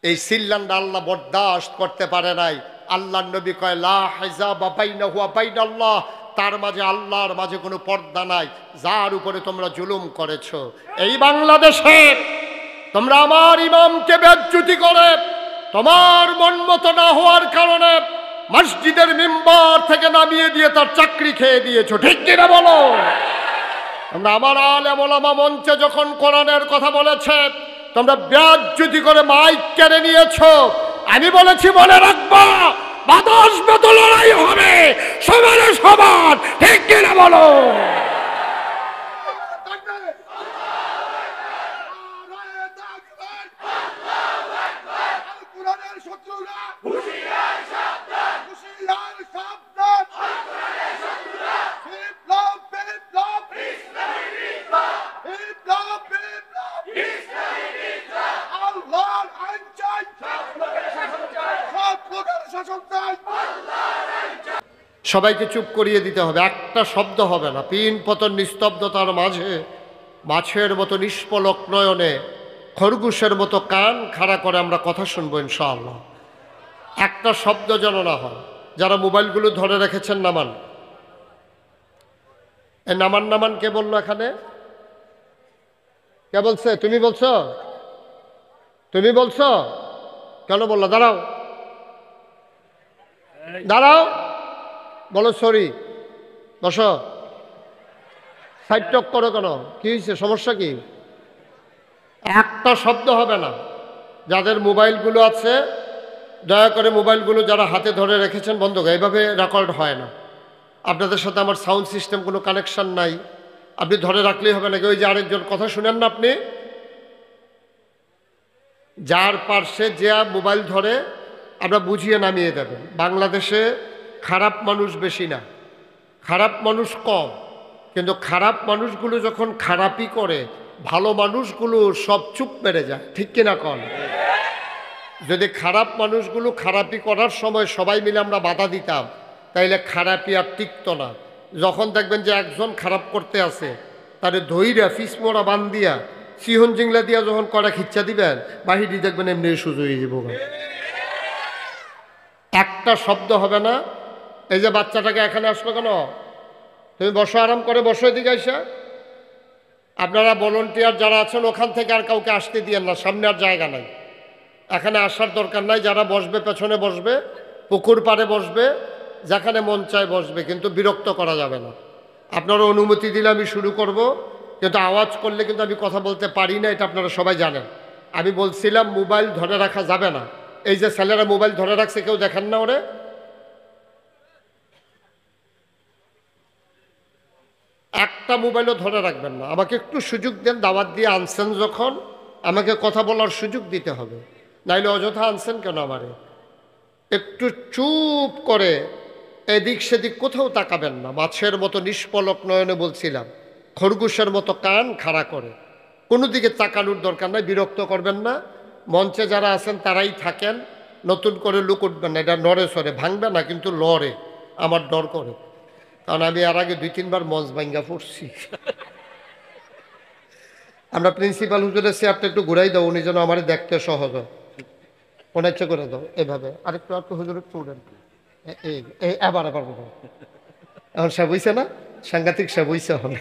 এই চিল্লানটা আল্লাহ বরদাস্ত করতে পারে নাই। আল্লাহর নবী কয় লা হিজাবা বাইনাহু ওয়া বাইনাল্লাহ, তার মাঝে আল্লাহর মাঝে কোনো পর্দা নাই, যার উপরে তোমরা জুলুম করেছো। এই বাংলাদেশে তোমরা আমার ইমামকে বেজ্জতি করে তোমার মন মতো না হওয়ার কারণে মসজিদের মিম্বার থেকে নামিয়ে দিয়ে তার চাকরি খেয়ে দিয়েছো, ঠিক কিনা বলো? তোমরা আমার আলেম ওলামা মঞ্চে যখন কোরআনের কথা বলেছে তোমরা বেজ্জতি করে মাইক কেড়ে নিয়েছো। আমি বলেছি মনে রাখবা, বাতাস মতো লড়াই হবে, সমানে সমান, ঠিক কিনা বলো? সবাইকে চুপ করিয়ে দিতে হবে, একটা শব্দ হবে না। পিন পতন নিস্তব্ধতার মাঝে মাছের মতো নিষ্পলক নয়নে খরগোশের মতো কান খাড়া করে আমরা কথা শুনবো ইনশাআল্লাহ। একটা শব্দ যেন না হয়। যারা মোবাইলগুলো ধরে রেখেছেন নামান। এ নামান নামান কে বললো এখানে? কে বলছে? তুমি বলছো? তুমি বলছো? কেন বললো? দাঁড়াও দাঁড়াও, বলো সরি, বসো। সাইড টক করো কেন? কি হয়েছে? সমস্যা কি? একটা শব্দ হবে না। যাদের মোবাইলগুলো আছে দয়া করে মোবাইলগুলো যারা হাতে ধরে রেখেছেন বন্ধ করে। এইভাবে রেকর্ড হয় না। আপনাদের সাথে আমার সাউন্ড সিস্টেম কোনো কানেকশন নাই, আপনি ধরে রাখলেই হবে নাকি? ওই যে আরেকজন কথা শুনেন না আপনি, যার পার্শ্বে যে মোবাইল ধরে আমরা বুঝিয়ে নামিয়ে দেবেন। বাংলাদেশে খারাপ মানুষ বেশি না, খারাপ মানুষ কম, কিন্তু খারাপ মানুষগুলো যখন খারাপই করে ভালো মানুষগুলো সব চুপ মেরে যায়, ঠিক কিনা কন? যদি খারাপ মানুষগুলো খারাপি করার সময় সবাই মিলে আমরা বাধা দিতাম তাইলে খারাপি আর টিকত না। যখন দেখবেন যে একজন খারাপ করতে আছে তারে ধইরা ফিসমোড়া বান দিয়া সিহন জিংলা দিয়া যখন কড়া খিচ্ছা দিবেন বাহিরি দেখবেন এমনি সুযোগ হয়ে যাব। একটা শব্দ হবে না। এই যে বাচ্চাটাকে এখানে আসলো কেন? তুমি বসো, আরাম করে বসো, এদিকে আইসা। আপনারা ভলান্টিয়ার যারা আছেন ওখান থেকে আর কাউকে আসতে দিয়েন না, সামনে আর জায়গা নাই, এখানে আসার দরকার নাই। যারা বসবে পেছনে বসবে, পুকুর পাড়ে বসবে, যেখানে মন চায় বসবে, কিন্তু বিরক্ত করা যাবে না। আপনারা অনুমতি দিলে আমি শুরু করব, কিন্তু আওয়াজ করলে কিন্তু আমি কথা বলতে পারি না, এটা আপনারা সবাই জানেন। আমি বলছিলাম মোবাইল ধরে রাখা যাবে না। এই যে ছেলেরা মোবাইল ধরে রাখছে, কেউ দেখেন না ওরে? একটা মোবাইলও ধরে রাখবেন না। আমাকে একটু সুযোগ দেন, দাওয়াত দিয়ে আনছেন যখন আমাকে কথা বলার সুযোগ দিতে হবে, নাইলে অযথা আনছেন কেন আমারে? একটু চুপ করে এদিক সেদিক কোথাও তাকাবেন না। মাছের মতো নিষ্পলক নয়নে বলছিলাম, খরগোশের মতো কান খাড়া করে কোনো দিকে তাকানোর দরকার নাই। বিরক্ত করবেন না। মঞ্চে যারা আছেন তারাই থাকেন, নতুন করে লুক উঠবেন না। এটা নড়ে সরে ভাঙবে না, কিন্তু লড়ে। আমার ডর করে, কারণ আমি এর আগে 2-3 বার মঞ্চ ভাঙ্গা পড়ছি। আমরা প্রিন্সিপাল হুজুরের চেয়ারটা একটু ঘুরাই দাও, উনি যেন আমার দেখতে সহজ হয়। মনে ইচ্ছে করে দাও এভাবে। আরেকটু একটু হুজুর একটু উঠেন, এই আবার আবার এখন সে বুঝছে না, সাংঘাতিক সে বুঝছে হবে।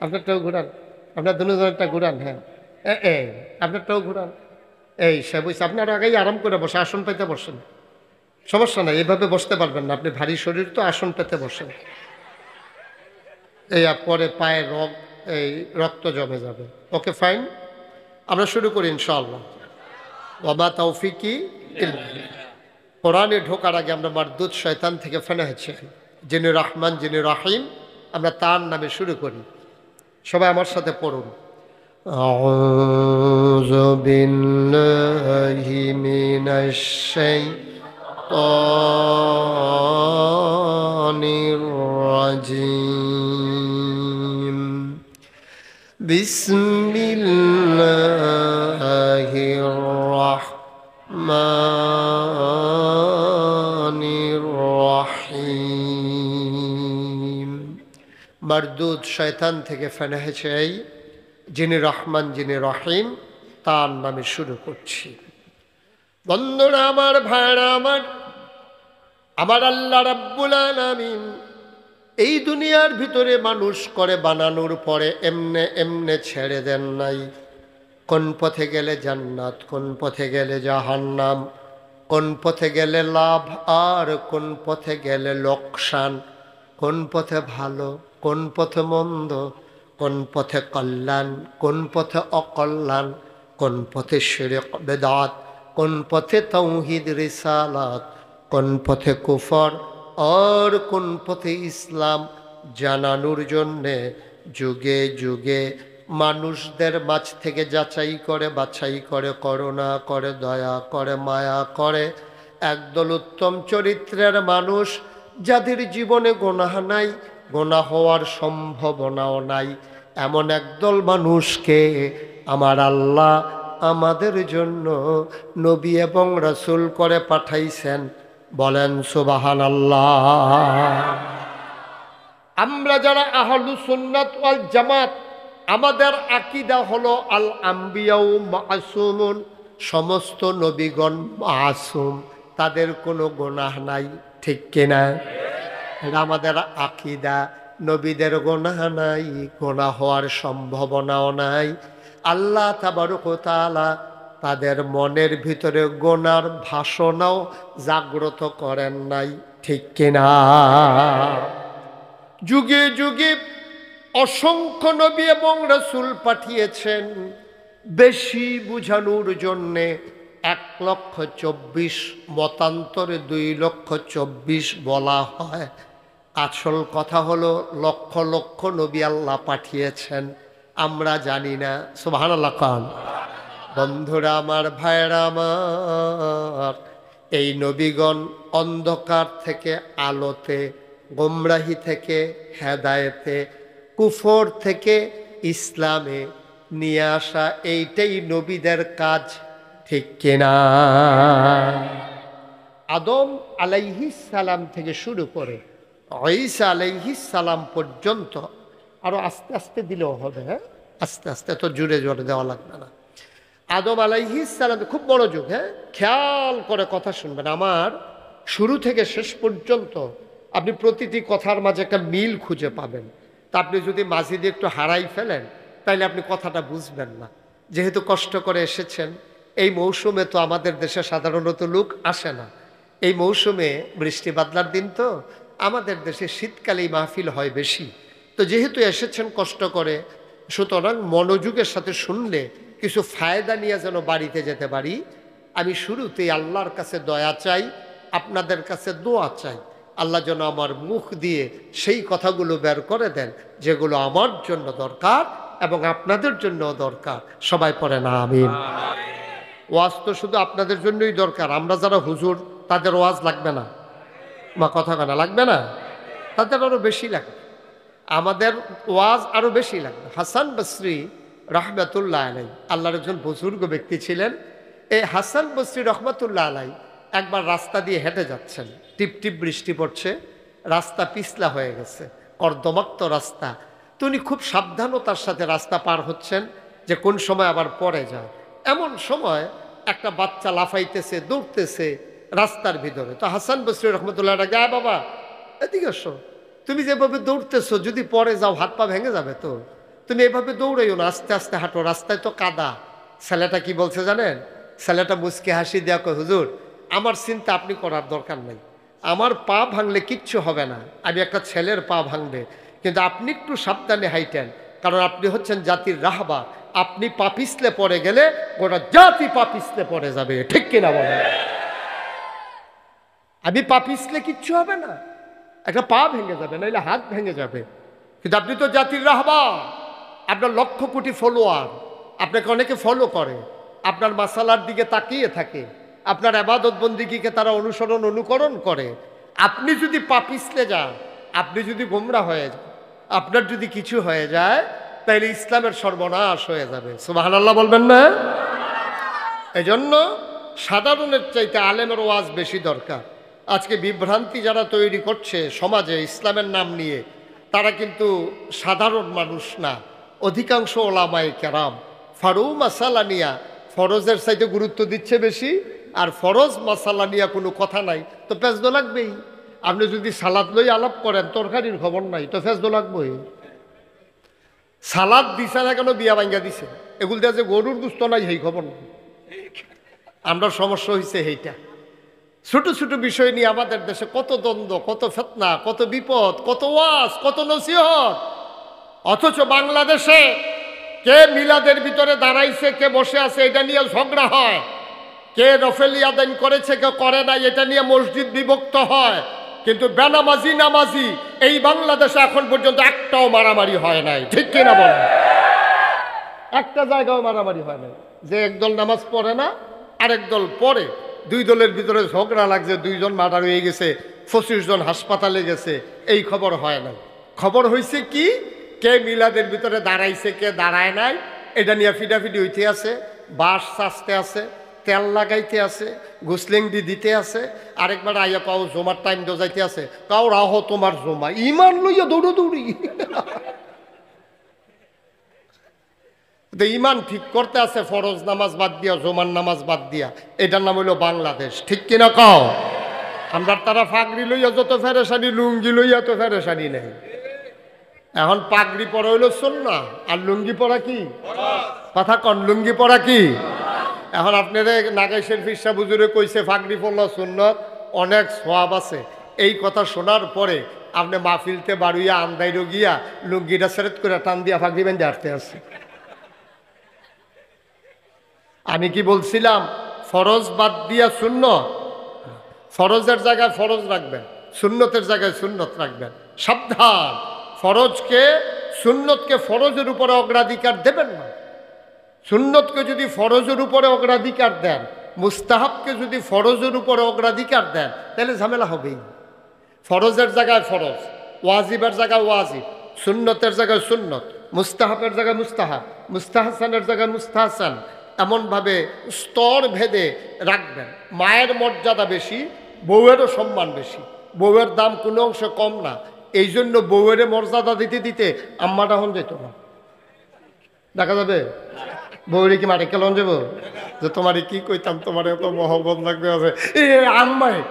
আপনারটাও ঘুরান, আপনার দুজনেরটা ঘুরান। হ্যাঁ, আপনারটাও ঘুরান। এই সে বুঝছে। আপনার আগেই আরাম করে বসে, আসন পেতে বসেন, সমস্যা নাই। এভাবে বসতে পারবেন না, আপনি ভারী শরীর তো, আসন পেতে বসেন। এই পরে পায়ে রক্ত জমে যাবে। ওকে ফাইন, আমরা শুরু করি ইনশাআল্লাহ। ওয়া তৌফিকি ইল্লা বিল্লাহ। কোরআনে ঢোকার আগে আমরা মারদুদ শয়তান থেকে ফেনা হচ্ছে, যিনি রহমান যিনি রহিম, আমরা তার নামে শুরু করি। সবাই আমার সাথে পড়ুন। আউযু বিল্লাহি মিনাশ শাইতানির রাজিম। বিসমিল্লাহির রাহমানির রাহিম। মারদুদ শয়তান থেকে ফেনা হয়েছে, যিনি রহমান যিনি রহিম, তার নামে শুরু করছি। বন্ধুরা আমার, ভাইরা আমার, আমার আল্লাহ রাব্বুল আলামিন এই দুনিয়ার ভিতরে মানুষ করে বানানোর পরে এমনে এমনে ছেড়ে দেন নাই। কোন পথে গেলে জান্নাত, কোন পথে গেলে জাহান্নাম, কোন পথে গেলে লাভ আর কোন পথে গেলে লোকসান, কোন পথে ভালো, কোন পথে মন্দ, কোন পথে কল্যাণ, কোন পথে অকল্যাণ, কোন পথে শিরক বেদাত, কোন পথে তাওহীদ রিসালাত, কোন পথে কুফর আর কোন পথে ইসলাম জানানোর জন্যে যুগে যুগে মানুষদের মাঝ থেকে যাচাই করে বাছাই করে, করুণা করে, দয়া করে, মায়া করে একদল উত্তম চরিত্রের মানুষ, যাদের জীবনে গুনাহ নাই, গুনাহ হওয়ার সম্ভাবনাও নাই, এমন একদল মানুষকে আমার আল্লাহ আমাদের জন্য নবী এবং রাসূল করে পাঠাইছেন। বলেন সুবহানাল্লাহ। আমরা যারা আহলুস সুন্নাত ওয়াল জামাত, আমাদের আকীদা হলো আল আম্বিয়াউ মাসুমুন, সমস্ত নবীগণ মাসুম, তাদের কোনো গুনাহ নাই। ঠিক কিনা? এটা আমাদের আকীদা। নবীদের গুনাহ নাই, গুনাহ হওয়ার সম্ভাবনাও নাই। আল্লাহ তাবারক ওয়া তাআলা তাদের মনের ভিতরে গুনার ভাসনাও জাগ্রত করেন নাই। ঠিক কিনা? যুগে যুগে অসংখ্য নবী এবং রাসূল পাঠিয়েছেন বেশি বুঝানোর জন্যে। 1,24,000 মতান্তরে 2,24,000 বলা হয়। আসল কথা হলো লক্ষ লক্ষ নবী আল্লাহ পাঠিয়েছেন, আমরা জানি না। সুবহানাল্লাহ খান। বন্ধুরা আমার, ভাইরা আমার, এই নবীগণ অন্ধকার থেকে আলোতে, গোমরাহি থেকে হেদায়েতে, কুফর থেকে ইসলামে নিয়ে আসা, এইটাই নবীদের কাজ। ঠিক কিনা? আদম আলাইহিস সালাম থেকে শুরু করে ঈসা আলাইহিস সালাম পর্যন্ত, আরো আস্তে আস্তে দিলেও হবে, হ্যাঁ আস্তে আস্তে, তো জোরে জোরে দেওয়া লাগবে না। আদম আলাইহিস সালাম খুব বড় যুগ, হ্যাঁ খেয়াল করে কথা শুনবেন। আমার শুরু থেকে শেষ পর্যন্ত আপনি প্রতিটি কথার মাঝে একটা মিল খুঁজে পাবেন। তা আপনি যদি মাঝে দিয়ে একটু হারাই ফেলেন তাইলে আপনি কথাটা বুঝবেন না। যেহেতু কষ্ট করে এসেছেন, এই মৌসুমে তো আমাদের দেশে সাধারণত লোক আসে না। এই মৌসুমে বৃষ্টি বাদলার দিন, তো আমাদের দেশে শীতকালেই মাহফিল হয় বেশি। তো যেহেতু এসেছেন কষ্ট করে, সুতরাং মনোযোগের সাথে শুনলে কিছু ফায়দা নিয়ে যেন বাড়িতে যেতে পারি, আমি শুরুতেই আল্লাহর কাছে দয়া চাই, আপনাদের কাছে দোয়া চাই। আল্লাহ যেন আমার মুখ দিয়ে সেই কথাগুলো বের করে দেন যেগুলো আমার জন্য দরকার এবং আপনাদের জন্য দরকার। সবাই পড়ে না আমিন। ওয়াজ তো শুধু আপনাদের জন্যই দরকার, আমরা যারা হুজুর তাদের ওয়াজ লাগবে না? মা কথা কানা লাগবে না? তাদের আরো বেশি লাগবে, আমাদের ওয়াজ আরো বেশি লাগবে। হাসান বসরি রহমতুল্লাহ আলাই আল্লাহর একজন বুজুর্গ ব্যক্তি ছিলেন। এই হাসান বসরি রহমতুল্লাহ আলাই একবার রাস্তা দিয়ে হেঁটে যাচ্ছেন, টিপ টিপ বৃষ্টি পড়ছে, রাস্তা পিছলা হয়ে গেছে, কর্দমাক্ত রাস্তা। তো উনি খুব সাবধানতার সাথে রাস্তা পার হচ্ছেন যে কোন সময় আবার পড়ে যায়। এমন সময় একটা বাচ্চা লাফাইতেছে, দৌড়তেছে রাস্তার ভিতরে। তো হাসান বসরি রহমতুল্লাহ গায়ে, বাবা এদিকে এসো, তুমি যেভাবে দৌড়তেছো যদি পরে যাও হাত পা ভেঙে যাবে, তো তুমি এভাবে দৌড়াইও না, আস্তে আস্তে হাঁটো, রাস্তায় তো কাদা। ছেলেটা কি বলছে জানেন? ছেলেটা মুচকি হাসি দেওয়া কয়, হুজুর আমার চিন্তা আপনি করার দরকার নাই, আমার পা ভাঙলে কিচ্ছু হবে না, আমি একটা ছেলের পা ভাঙবে, কিন্তু আপনি একটু সাবধানে হাইটেন, কারণ আপনি হচ্ছেন জাতির রাহবার, আপনি পা পিছলে পড়ে গেলে গোটা জাতি পা পিছলে পড়ে যাবে। ঠিক কিনা বলে? আমি পা পিছলে কিচ্ছু হবে না, একটা পা ভেঙে যাবে, নাইলে হাত ভেঙে যাবে, কিন্তু আপনি তো জাতির রাহবার, আপনার লক্ষ কোটি ফলোয়ার, আপনাকে অনেকে ফলো করে, আপনার মাসালার দিকে তাকিয়ে থাকে, আপনার ইবাদত বন্দিগিকে তারা অনুকরণ করে। আপনি যদি পা পিছলে যান, আপনি যদি গোমরা হয়ে যান, আপনার যদি কিছু হয়ে যায়, তাইলে ইসলামের সর্বনাশ হয়ে যাবে। সুবহানাল্লাহ বলবেন না? এজন্য সাধারণের চাইতে আলেমের ওয়াজ বেশি দরকার। আজকে বিভ্রান্তি যারা তৈরি করছে সমাজে ইসলামের নাম নিয়ে, তারা কিন্তু সাধারণ মানুষ না, অধিকাংশ ওলামায়ে কেরাম ফারু মাসালা নিয়া ফরজের চাইতে গুরুত্ব দিচ্ছে বেশি, আর ফরজ মাসালা নিয়ে কোনো কথা নাই, তো ফেজদ লাগবেই। আপনি যদি সালাদ লই আলাপ করেন, তরকারির খবর নাই, তো ফেজদ লাগবেই। সালাদ দিছে না কেন, বিয়া ভাঙ্গা দিছে, এগুলো দিয়ে যে গরুর গুস্ত নাই সেই খবর নাই। আমরা সমস্যা হয়েছে এইটা। ছোট ছোট বিষয় নিয়ে আমাদের দেশে কত দ্বন্দ্ব, কত ফিতনা, কত বিপদ, কত ওয়াজ, কত নসিহত। অথচ বাংলাদেশে কে মিলাদের ভিতরে দাঁড়াইছে, কে বসে আছে, এটা নিয়ে ঝগড়া হয়। কে নফলি আদায় করেছে, কে করে নাই, এটা নিয়ে মসজিদ বিভক্ত হয়। কিন্তু বেনামাজি নামাজি এই বাংলাদেশে এখন পর্যন্ত একটাও মারামারি হয় নাই, ঠিক কিনা বলেন? একটা জায়গাও মারামারি হয় নাই যে একদল নামাজ পড়ে না আরেক দল পড়ে, দুই দলের ভিতরে ঝগড়া লাগছে, 2 জন মার্ডার হয়ে গেছে, 25 জন হাসপাতালে গেছে, এই খবর হয় না। খবর হয়েছে কি, কে মিলাদের ভিতরে দাঁড়াইছে, কে দাঁড়ায় নাই, এটা নিয়ে ফিডাফিডি হইতে আছে, বাঁশ চাচতে আছে, তেল লাগাইতে আছে, গুসলিংডি দিতে আছে। আরেকবার আইয়া পাও জমার টাইম দোজাইতে আছে, কাউ রাহ তোমার জমা, ইমান লইয়া দৌড়ি। ইমান ঠিক করতে আছে ফরজ নামাজ বাদ দিয়া, জোমান নামাজ বাদ দিয়া। এটার নাম হইল বাংলাদেশ, ঠিক কিনা কও? আমরা তারা ফাগড়ি লইয়া যত ফেরেশানি, লুঙ্গি লইয়া তো ফেরেশানি নেই। এখন পাগড়ি পরা হইল সুন্নাহ, আর লুঙ্গি পরা কি? কথা কন, লুঙ্গি পরা কি? এখন আপনারা নাগাইশের ফিরসা বুজুরে কইছে ফাগড়ি পরলা সুন্নত, অনেক সওয়াব আছে। এই কথা শোনার পরে আপনি মাহফিলতে বাড়ুইয়া আন্দাইরো গিয়া লুঙ্গিটা সেরেট করে টান দিয়া ফাগড়ি বেঁধে আসতে আছে। আমি কি বলছিলাম? ফরজ বাদ দিয়া সুন্নত, ফরজের জায়গায় ফরজ রাখবেন, সুন্নতের জায়গায় সুন্নত রাখবেন। সাবধান, ফরজকে সুন্নতকে ফরজের উপরে অগ্রাধিকার দেবেন না। সুন্নতকে যদি ফরজের উপরে অগ্রাধিকার দেন, মুস্তাহাবকে যদি ফরজের উপরে অগ্রাধিকার দেন, তাহলে ঝামেলা হবেই। ফরজের জায়গায় ফরজ, ওয়াজিবের জায়গায় ওয়াজিব, সুন্নতের জায়গায় সুন্নত, মুস্তাহাবের জায়গায় মুস্তাহাব, মুস্তাহসানের জায়গায় মুস্তাহসান, এমনভাবে স্তর ভেদে রাখবেন। মায়ের মর্যাদা বেশি, বউয়েরও সম্মান বেশি, বউয়ের দাম কোনো অংশে কম না। এই জন্য বউয়ের মর্যাদা দিতে দিতে আম্মাটা হন যেত না। দেখা যাবে বউরে কি মারে কেলন যাব যে তোমারে কি কইতাম, তোমার এত মহব্বত লাগবে আছে এ আম্মায়,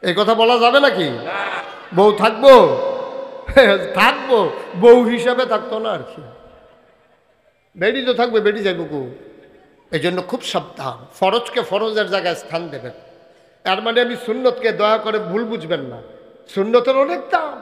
এই কথা বলা যাবে নাকি? বউ থাকবো, থাকবো, বউ হিসাবে থাকতো না আর কি। বেডি তো থাকবে, বেডি যাইব কু। এই জন্য খুব সাবধান, ফরজকে ফরজের জায়গায় স্থান দেবেন। এর মানে আমি সুন্নতকে দয়া করে ভুল বুঝবেন না, সুন্নতের অনেক দাম।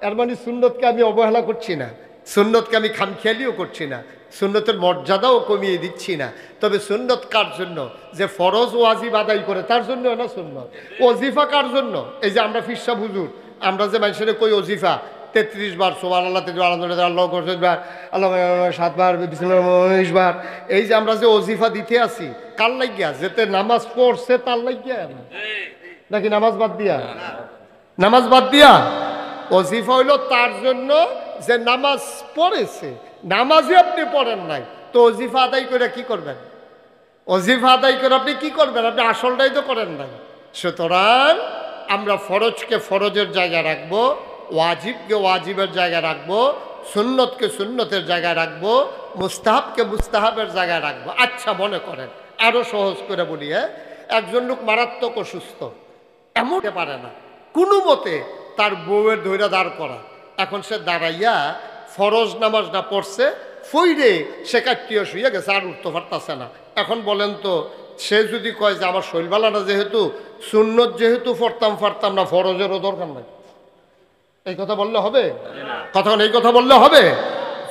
এর মানে সুন্নতকে আমি অবহেলা করছি না, সুন্নতকে আমি খামখেয়ালিও করছি না, সুন্নতের মর্যাদাও কমিয়ে দিচ্ছি না। তবে সুন্নত কার জন্য? যে ফরজ ওয়াজিব আদায় করে তার জন্য না সুন্নত। ওজিফা কার জন্য? এই যে আমরা ফিরসা হুজুর, আমরা যে মানুষের কই ওজিফা 33 বার, সুবহানাল্লাহ 33 বার, আলহামদুলিল্লাহ আল্লাহু আকবার 7 বার, আল্লাহু 7 বার, বিসমিল্লাহ 19 বার। এই যে আমরা যে ওজিফা দিতে আসি, কার লাগিয়া? যেতে নামাজ পড়ছে তার লাগিয়া নাকি নামাজ বাদ দিয়া? নামাজ বাদ দিয়া। ওজিফা হইল তার জন্য যে নামাজ পড়েছে, নামাজই আপনি পড়েন নাই, তো ওজিফা আদায় করে কি করবেন? ওজিফা আদায় করে আপনি কি করবেন? আপনি আসলটাই তো করেন নাই। সুতরাং আমরা ফরজকে ফরজের জায়গায় রাখবো, ওয়াজিবকে ওয়াজিবের জায়গায় রাখবো, সুন্নতকে সুন্নতের জায়গায় রাখবো, মুস্তাহাবকে মুস্তাহাবের জায়গায় রাখবো। আচ্ছা, মনে করেন আরো সহজ করে বলি, একজন লোক মারাত্মক অসুস্থ, এমন পারে না কোনো মতে তার বউয়ের ধৈর্য দাঁড় করা। এখন সে দাঁড়াইয়া ফরজ নামাজটা পড়ছে, ফইরে সে কাটিয়ে শুয়ে গেছে, আর উঠতে পারতেছে না। এখন বলেন তো, সে যদি কয় যে আমার শৈলবালা না, যেহেতু সুন্নত যেহেতু পড়তাম না, ফরজেরও দরকার নাই, এই কথা বললে হবে? কতক্ষণ এই কথা বললে হবে?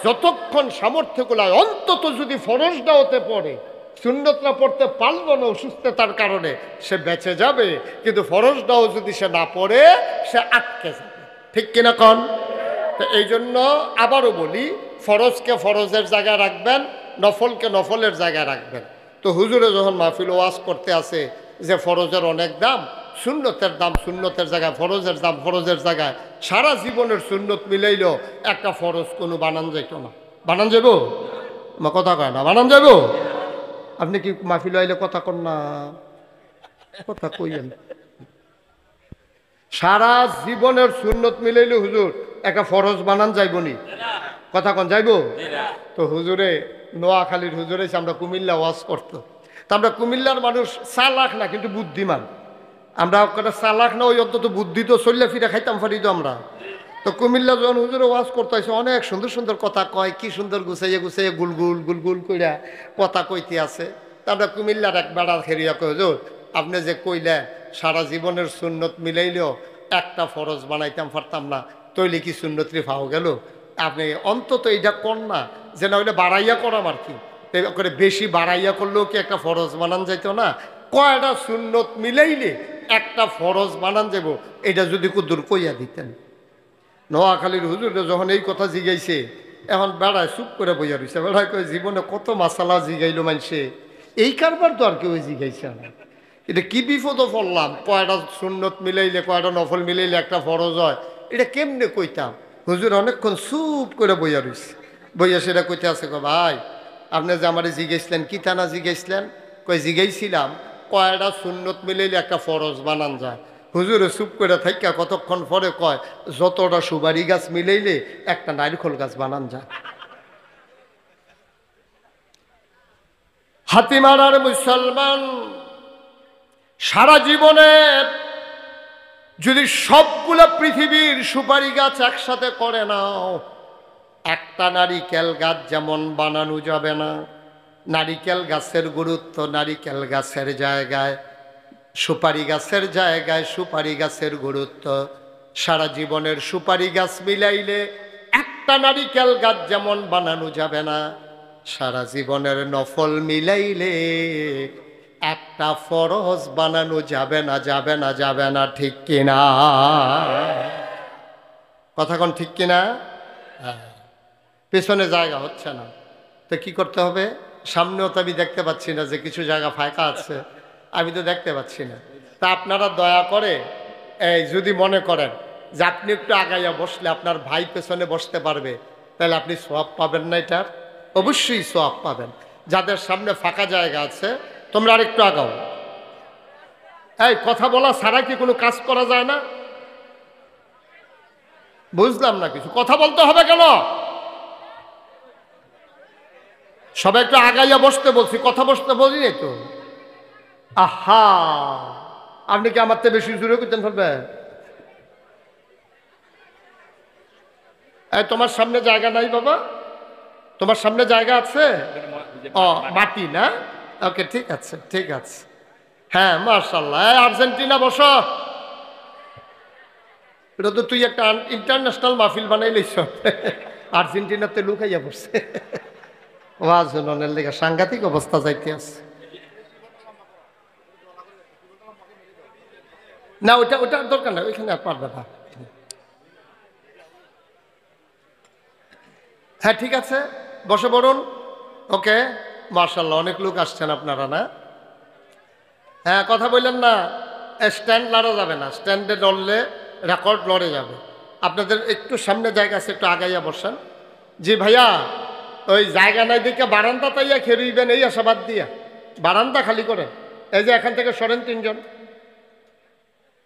যতক্ষণ সামর্থ্য গুলায় অন্তত যদি ফরজটা হতে পড়ে, সুন্নতটা পড়তে পারলো না অসুস্থতার কারণে, সে বেঁচে যাবে। কিন্তু ফরজটাও যদি সে না পড়ে, সে আটকে যাবে, ঠিক কিনা কন? তো এই জন্য আবারও বলি, ফরজকে ফরজের জায়গায় রাখবেন, নফলকে নফলের জায়গায় রাখবেন। তো হুজুরে যখন মাহফিল ওয়াজ করতে আসে যে ফরজের অনেক দাম, সুন্নতের দাম সুন্নতের জায়গায়, ফরজের দাম ফরজের জায়গায়, সারা জীবনের সুন্নত মিলাইল একটা ফরজ কোনো বানান যাইত না। বানান যাব? আমার কথা কয় না, বানান যাব? আপনি কি মাহফিল আইলে কথা কন না? কথা কইয়েন। সারা জীবনের সুন্নত মিলাইল হুজুর একটা ফরজ বানান যাইবনি, কথা কন যাইব? তো হুজুরে নোয়াখালীর হুজুর এসে আমরা কুমিল্লা ওয়াজ করতো। তা আমরা কুমিল্লার মানুষ চালাক না কিন্তু বুদ্ধিমান। আমরা কটা চালাক না, ওই অন্তত বুদ্ধি তো চললে ফিরে খাইতাম পারি তো আমরা। তো কুমিল্লা যখন হুজুরে ওয়াজ করতে হয়েছে, অনেক সুন্দর সুন্দর কথা কয়, কি সুন্দর গুছাইয়ে গুছাইয়ে গুলগুল গুলগুল কইরা কথা কইতে আছে। তা আমরা কুমিল্লার এক বেড়া খেরিয়া কই, হুজুর আপনি যে কইলে সারা জীবনের সুন্নত মিলাইলেও একটা ফরজ বানাইতাম পারতাম না, তৈলে কি সুন্নতরি পাও গেল? আপনি অন্তত এইটা কর না, যে না হইলে বাড়াইয়া করাম আর কি, করে বেশি বাড়াইয়া করলেও কি একটা ফরজ বানান যাইতো না? কয়টা সুন্নত মিলাইলে একটা ফরজ বানান যাব, এটা যদি কুদুর কইয়া দিতেন। নোয়াখালীর হুজুরে যখন এই কথা জিগাইছে, এখন বেড়ায় চুপ করে বইয়া রয়েছে। বেড়ায় কয়ে জীবনে কত মাসালা জিগাইলো মানুষে, এই কারবার তো আর কেউ জিগাইছে না। এটা কি বিপদও পড়লাম, কয়টা সুন্নত মিলাইলে কয়টা নফল মিলাইলে একটা ফরজ হয়, এটা কেমনে কইতাম? হুজুর অনেকক্ষণ চুপ করে বইয়া রয়েছে। বইয়া সেটা কইতে আছে, কো ভাই আপনি যে আমারে জিগাইছিলেন, কি থানা জিগাইছিলেন? কই জিগাইছিলাম কয়টা সুন্নত মিলাইলে একটা ফরজ বানান যায়। হুজুরে চুপ করে থাইকা কতক্ষণ পরে কয়, যতটা সুপারি গাছ মিলাইলে একটা নারিকল গাছ বানান যায়। হাতিমারার মুসলমান সারা জীবনের যদি সবগুলো পৃথিবীর সুপারি গাছ একসাথে করে নাও, একটা নারিকেল গাছ যেমন বানানো যাবে না। নারিকেল গাছের গুরুত্ব নারিকেল গাছের জায়গায়, সুপারি গাছের জায়গায় সুপারি গাছের গুরুত্ব। সারা জীবনের সুপারি গাছ মিলাইলে একটা নারিকেল গাছ যেমন বানানো যাবে না, সারা জীবনের নফল মিলাইলে একটা ফরজ বানানো যাবে না, যাবে না, যাবে না। ঠিক কিনা? কথা কোন ঠিক কিনা? পেছনে জায়গা হচ্ছে না, তো কি করতে হবে? সামনেও তো আমি দেখতে পাচ্ছি না যে কিছু জায়গা ফাঁকা আছে, আমি তো দেখতে পাচ্ছি না। তা আপনারা দয়া করে এই যদি মনে করেন যে আপনি একটু আগাইয়া বসলে আপনার ভাই পেছনে বসতে পারবে, তাহলে আপনি সওয়াব পাবেন না? এটার অবশ্যই সওয়াব পাবেন। যাদের সামনে ফাঁকা জায়গা আছে তোমরা আর একটু আগাও। এই কথা বলা ছাড়া কি কোনো কাজ করা যায় না? বুঝলাম না কিছু, কথা বলতে হবে কেন? সবাই একটু আগাইয়া বসতে বলছি, কথা বসতে বলি নাই তো। আহা, আপনি কি আমার থেকে বেশি জোরে করতেন ফেলবে? এই তোমার সামনে জায়গা নাই বাবা? তোমার সামনে জায়গা আছে? ও মাটি না? ওকে, ঠিক আছে, ঠিক আছে। হ্যাঁ মাশাআল্লাহ। আর্জেন্টিনা বসো। এটা তো তুই একটা ইন্টারন্যাশনাল মাহফিল বানাই লইছ। আর্জেন্টিনাতে লুকাইয়া পড়ছে। ওয়াজনের লেগে সাংঘাতিক অবস্থা যাইতে আছে। না ওটা ওটা দরকার না, ওইখানে আর পারবে না। হ্যাঁ ঠিক আছে, বসে পড়ুন। ওকে মাশাআল্লাহ, অনেক লোক আসছেন আপনারা না? হ্যাঁ কথা বললেন না, স্ট্যান্ড লড়া যাবে না, স্ট্যান্ডে লড়লে রেকর্ড লড়ে যাবে। আপনাদের একটু সামনে জায়গা আছে, একটু আগাইয়া বসেন। জি ভাইয়া, ওই জায়গা নাই দেখে বারান্দা তাইয়া খেরুইবেন, এই আশাবাদ দিয়া বারান্দা খালি করেন। এই যে এখান থেকে সরেন তিনজন।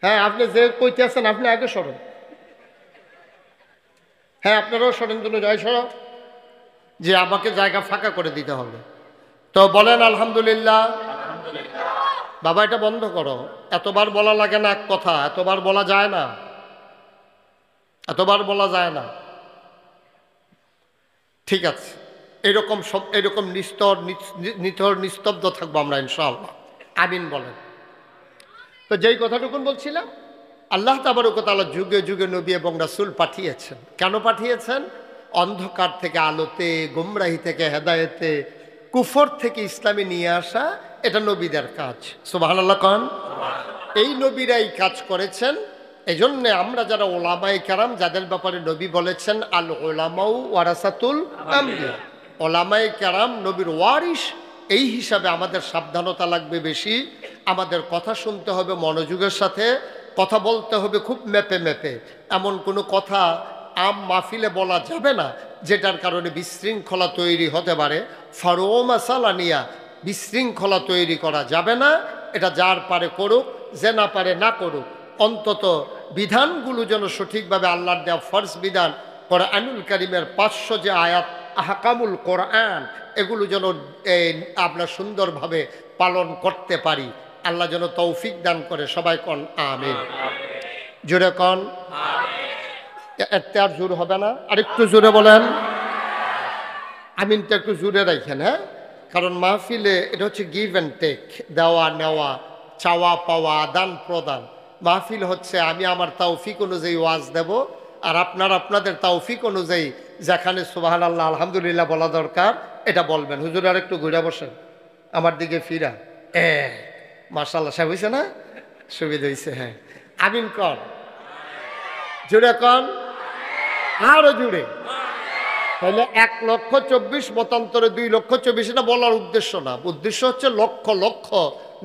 হ্যাঁ আপনি যে কইতে আছেন আপনি আগে সরেন। হ্যাঁ আপনারাও সরেন, দুটো জয় সরো। যে আমাকে জায়গা ফাঁকা করে দিতে হবে। তো বলেন আলহামদুলিল্লাহ। বাবা এটা বন্ধ করো, এতবার বলা লাগে না এক কথা, এতবার বলা যায় না, এতবার বলা যায় না। ঠিক আছে, এরকম সব এরকম নিথর নিস্তব্ধ থাকবো আমরা ইনশাআল্লাহ। আমিন বলেন। তো যেই কথাটুকুন বলছিলাম, আল্লাহ তাবারক ওয়া তাআলা যুগে যুগে নবী এবং রাসূল পাঠিয়েছেন। কেন পাঠিয়েছেন? অন্ধকার থেকে আলোতে, গুমরাহি থেকে হেদায়েতে, কুফর থেকে ইসলামে নিয়ে আসা, এটা নবীদের কাজ। সুবহানাল্লাহ কোন? এই নবীরাই কাজ করেছেন। এজন্য আমরা যারা ওলামায়ে কেরাম, যাদের ব্যাপারে নবী বলেছেন আল উলামাউ ওয়ারাসাতুল আমবিয়া, ওলামায়ে কেরাম নবীর ওয়ারিস, এই হিসাবে আমাদের সাবধানতা লাগবে বেশি। আমাদের কথা শুনতে হবে মনোযোগের সাথে, কথা বলতে হবে খুব মেপে মেপে। এমন কোনো কথা আম মাহফিলে বলা যাবে না যেটার কারণে বিশৃঙ্খলা তৈরি হতে পারে। ফারোমা সালানিয়া, বিশৃঙ্খলা তৈরি করা যাবে না। এটা যার পারে করুক, যে না পারে না করুক, অন্তত বিধানগুলো যেন সঠিকভাবে আল্লাহর দেওয়া ফরজ বিধান, কোরআনুল কারীমের 500 যে আয়াত আহকামুল কোরআন এগুলো যেন আমরা সুন্দরভাবে পালন করতে পারি। আল্লাহ যেন তৌফিক দান করে। সবাই কন আমিন। জোরে কন। এতে আর জোর হবে না, আরেকটু জোরে বলেন। আমিনটা একটু জোরে রাখেন, হ্যাঁ, কারণ মাহফিলে এটা হচ্ছে গিভ অ্যান্ড টেক, দেওয়া নেওয়া, চাওয়া পাওয়া, আদান প্রদান। মাহফিল হচ্ছে আমি আমার তৌফিক অনুযায়ী ওয়াজ দেব, আর আপনার আপনাদের তৌফিক অনুযায়ী যেখানে সুবহানাল্লাহ আলহামদুলিল্লাহ বলা দরকার এটা বলবেন। হুজুর আর একটু ঘুরে বসেন, আমার দিকে ফিরা। মাশাআল্লাহ, সাহেব হয়েছে না? সুবিধা হয়েছে, হ্যাঁ। আমিন কন, জুড়ে কন, আরো জুড়ে। তাহলে 1,24,000 মতান্তরে 2,24,000, এটা বলার উদ্দেশ্য না। উদ্দেশ্য হচ্ছে লক্ষ লক্ষ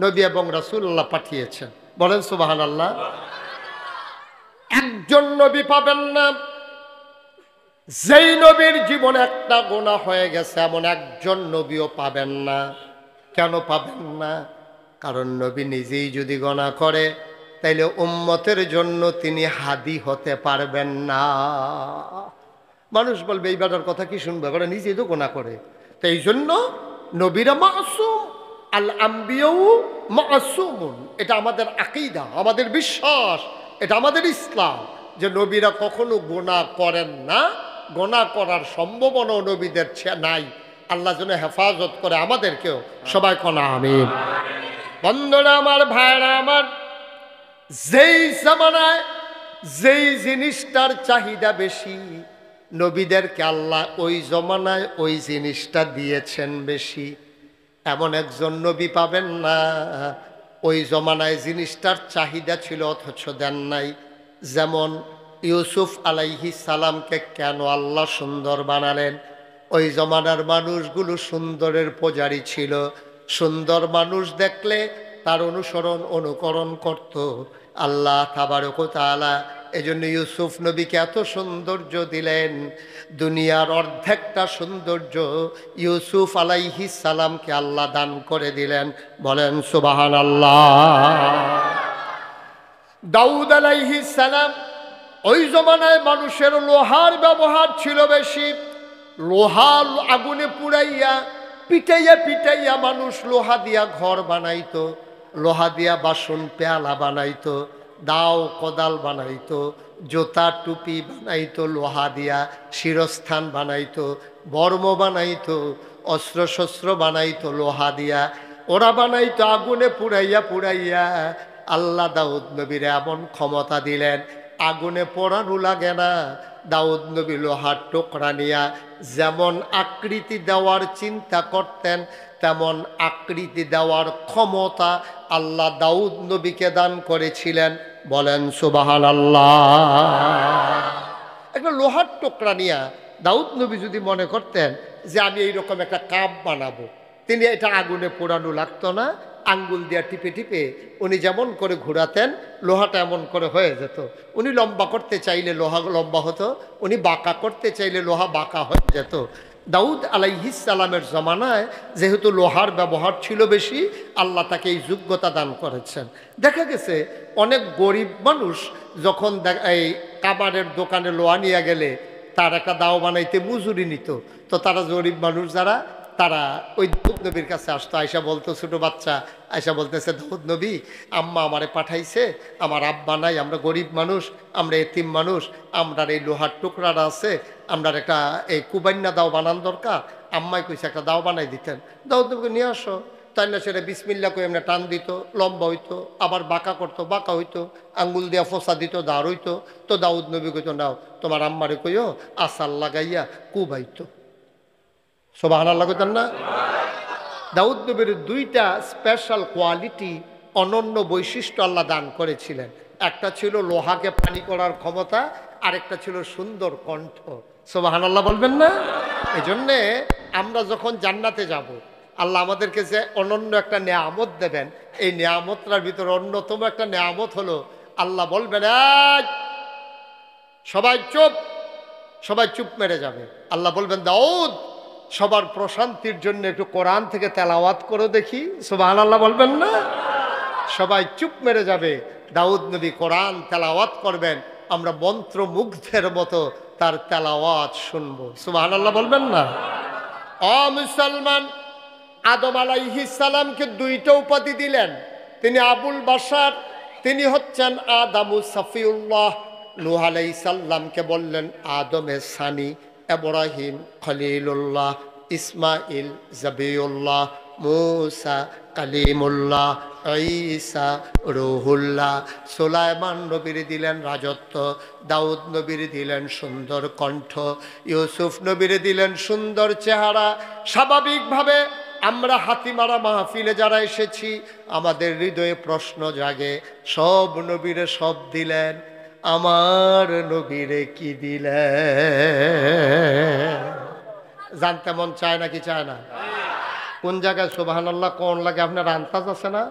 নবী এবং রাসূলুল্লাহ পাঠিয়েছেন। বলেন সুবহানাল্লাহ। একজন নবী পাবেন না যেই নবীর জীবনে একটা গুনাহ হয়ে গেছে, এমন একজন নবীও পাবেন না। কেন পাবেন না? কারণ নবী নিজেই যদি গুনাহ করে তাইলে উম্মতের জন্য তিনি হাদি হতে পারবেন না। মানুষ বলবে এই বেটার কথা কি শুনবে, ওরা নিজেই তো গুনাহ করে। তো এই জন্য নবীরা মাসুম, আল আম্বিয়াউ মাসুমুন। এটা আমাদের আকীদা, আমাদের বিশ্বাস, এটা আমাদের ইসলাম, যে নবীরা কখনো গুনাহ করেন না। গুনাহ করার সম্ভাবনাও নবীদের নাই। আল্লাহ যেন হেফাজত করে আমাদেরকেও। সবাই কোন আমিন। বন্ধুরা আমার, ভাইরা আমার, যেই জামানায় যেই জিনিসটার চাহিদা বেশি, নবীদেরকে আল্লাহ ওই জমানায় ওই জিনিসটা দিয়েছেন বেশি। এমন একজন নবী পাবেন না ওই জমানায় জিনিসটার চাহিদা ছিল অথচ দেন নাই। যেমন ইউসুফ আলাইহিস সালামকে কেন আল্লাহ সুন্দর বানালেন? ওই জমানার মানুষগুলো সুন্দরের পূজারী ছিল। সুন্দর মানুষ দেখলে তার অনুসরণ অনুকরণ করত আল্লাহ তাবারক ওয়া তাআলা। এজন্য ইউসুফ নবীকে এত সৌন্দর্য দিলেন। দুনিয়ার অর্ধেকটা সৌন্দর্য ইউসুফ আলাইহিস সালামকে আল্লাহ দান করে দিলেন। বলেন সুবহানাল্লাহ। দাউদ আলাইহিস সালাম, ওই জমানায় মানুষের লোহার ব্যবহার ছিল বেশি। লোহা আগুনে পুড়াইয়া পিটাইয়া পিটাইয়া মানুষ লোহা দিয়া ঘর বানাইতো, লোহা দিয়া বাসন পেয়ালা বানাইতো, দাও কোদাল বানাইতো, জোতা টুপি বানাইতো লোহা দিয়া, শিরস্থান বানাইতো, বর্ম বানাইতো, অস্ত্র শস্ত্র বানাইতো লোহা দিয়া। ওরা বানাইতো আগুনে পুড়াইয়া পুড়াইয়া। আল্লাহ দাউদ নবীর এমন ক্ষমতা দিলেন, আগুনে পোড়ানো লাগে না। দাউদ নবী লোহার টুকরা নিয়া যেমন আকৃতি দেওয়ার চিন্তা করতেন, তেমন আকৃতি দেওয়ার ক্ষমতা আল্লাহ দাউদ নবীকে দান করেছিলেন। বলেন সুবহানাল্লাহ। একটা লোহার টুকরা নিয়া দাউদ নবী যদি মনে করতেন যে আমি এইরকম একটা কাপ বানাবো, তিনি এটা আগুনে পোড়ানো লাগতো না। আঙ্গুল দিয়া টিপে টিপে উনি যেমন করে ঘোরাতেন, লোহাটা এমন করে হয়ে যেত। উনি লম্বা করতে চাইলে লোহা লম্বা হতো, উনি বাঁকা করতে চাইলে লোহা বাঁকা হয়ে যেত। দাউদ আলাইহিস সালামের জমানায় যেহেতু লোহার ব্যবহার ছিল বেশি, আল্লাহ তাকে এই যোগ্যতা দান করেছেন। দেখা গেছে অনেক গরিব মানুষ যখন এই কাবারের দোকানে লোহা নিয়ে গেলে তার একটা দাও বানাইতে মজুরি নিত। তো তারা গরিব মানুষ যারা, তারা ওই দাউদ নবীর কাছে আসতো। আয়সা বলতো, ছোটো বাচ্চা আয়সা বলতেছে, দাউদ নবী, আম্মা আমারে পাঠাইছে, আমার আব্বা নাই, আমরা গরিব মানুষ, আমরা এতিম মানুষ, আমরা এই লোহার টুকরাটা আছে, আমরা একটা এই কুবাইন্না দাও বানান দরকার। আম্মাই কইছে একটা দাও বানাই দিতেন। দাউদ নবীকে নিয়ে আসো। তাই না, সেটা বিসমিল্লা করে এমনি টান দিত, লম্বা হইতো, আবার বাঁকা করতো, বাঁকা হইতো, আঙ্গুল দিয়া ফোসা দিত, দাঁড় হইতো। তো দাউদ নবী কইতো, নাও তোমার আম্মারে কইও আসাল লাগাইয়া কুবাইতো। সুবহানাল্লাহ কইতেন না? দাউদ নবীর দুইটা স্পেশাল কোয়ালিটি, অনন্য বৈশিষ্ট্য আল্লাহ দান করেছিলেন। একটা ছিল লোহাকে পানি করার ক্ষমতা, আরেকটা ছিল সুন্দর কণ্ঠ। সুবহানাল্লাহ বলবেন না? এই জন্যে আমরা যখন জান্নাতে যাব, আল্লাহ আমাদেরকে যে অনন্য একটা নেয়ামত দেবেন, এই নেয়ামতটার ভিতরে অন্যতম একটা নেয়ামত হলো, আল্লাহ বলবেন সবাই চুপ, সবাই চুপ মেরে যাবে। আল্লাহ বলবেন, দাউদ সবার প্রশান্তির জন্য একটু কোরআন থেকে তেলাওয়াত করে দেখি। সুবহানাল্লাহ বলবেন না? সবাই চুপ মেরে যাবে। দাউদ নবী কোরআন তেলাওয়াত করবেন, আমরা মন্ত্রমুগ্ধের মতো তার তেলাওয়াত শুনবো। সুবহানাল্লাহ বলবেন না? ও মুসলমান, আদম আলাইহিস সালামকে দুইটা উপাধি দিলেন। তিনি আবুল বাশার, তিনি হচ্ছেন আদামু সাফিউল্লাহ। নূহ আলাইহিস সালামকে বললেন আদমে সানি, ইব্রাহিম খলিলুল্লাহ, ইসমাইল জাবিউল্লাহ, মূসা কালিমুল্লাহ, ঈসা রূহুল্লাহ। সুলাইমান নবীর দিলেন রাজত্ব, দাউদ নবীর দিলেন সুন্দর কণ্ঠ, ইউসুফ নবীর দিলেন সুন্দর চেহারা। স্বাভাবিকভাবে আমরা হাতিমারা মাহফিলে যারা এসেছি, আমাদের হৃদয়ে প্রশ্ন জাগে, সব নবীরে সব দিলেন, আমার নবীরে কি দিলেন? জানতে মন চায় নাকি চায় না? কোন জায়গায় সুবহানাল্লাহ কোন লাগে আপনার আন্দাজ আছে না?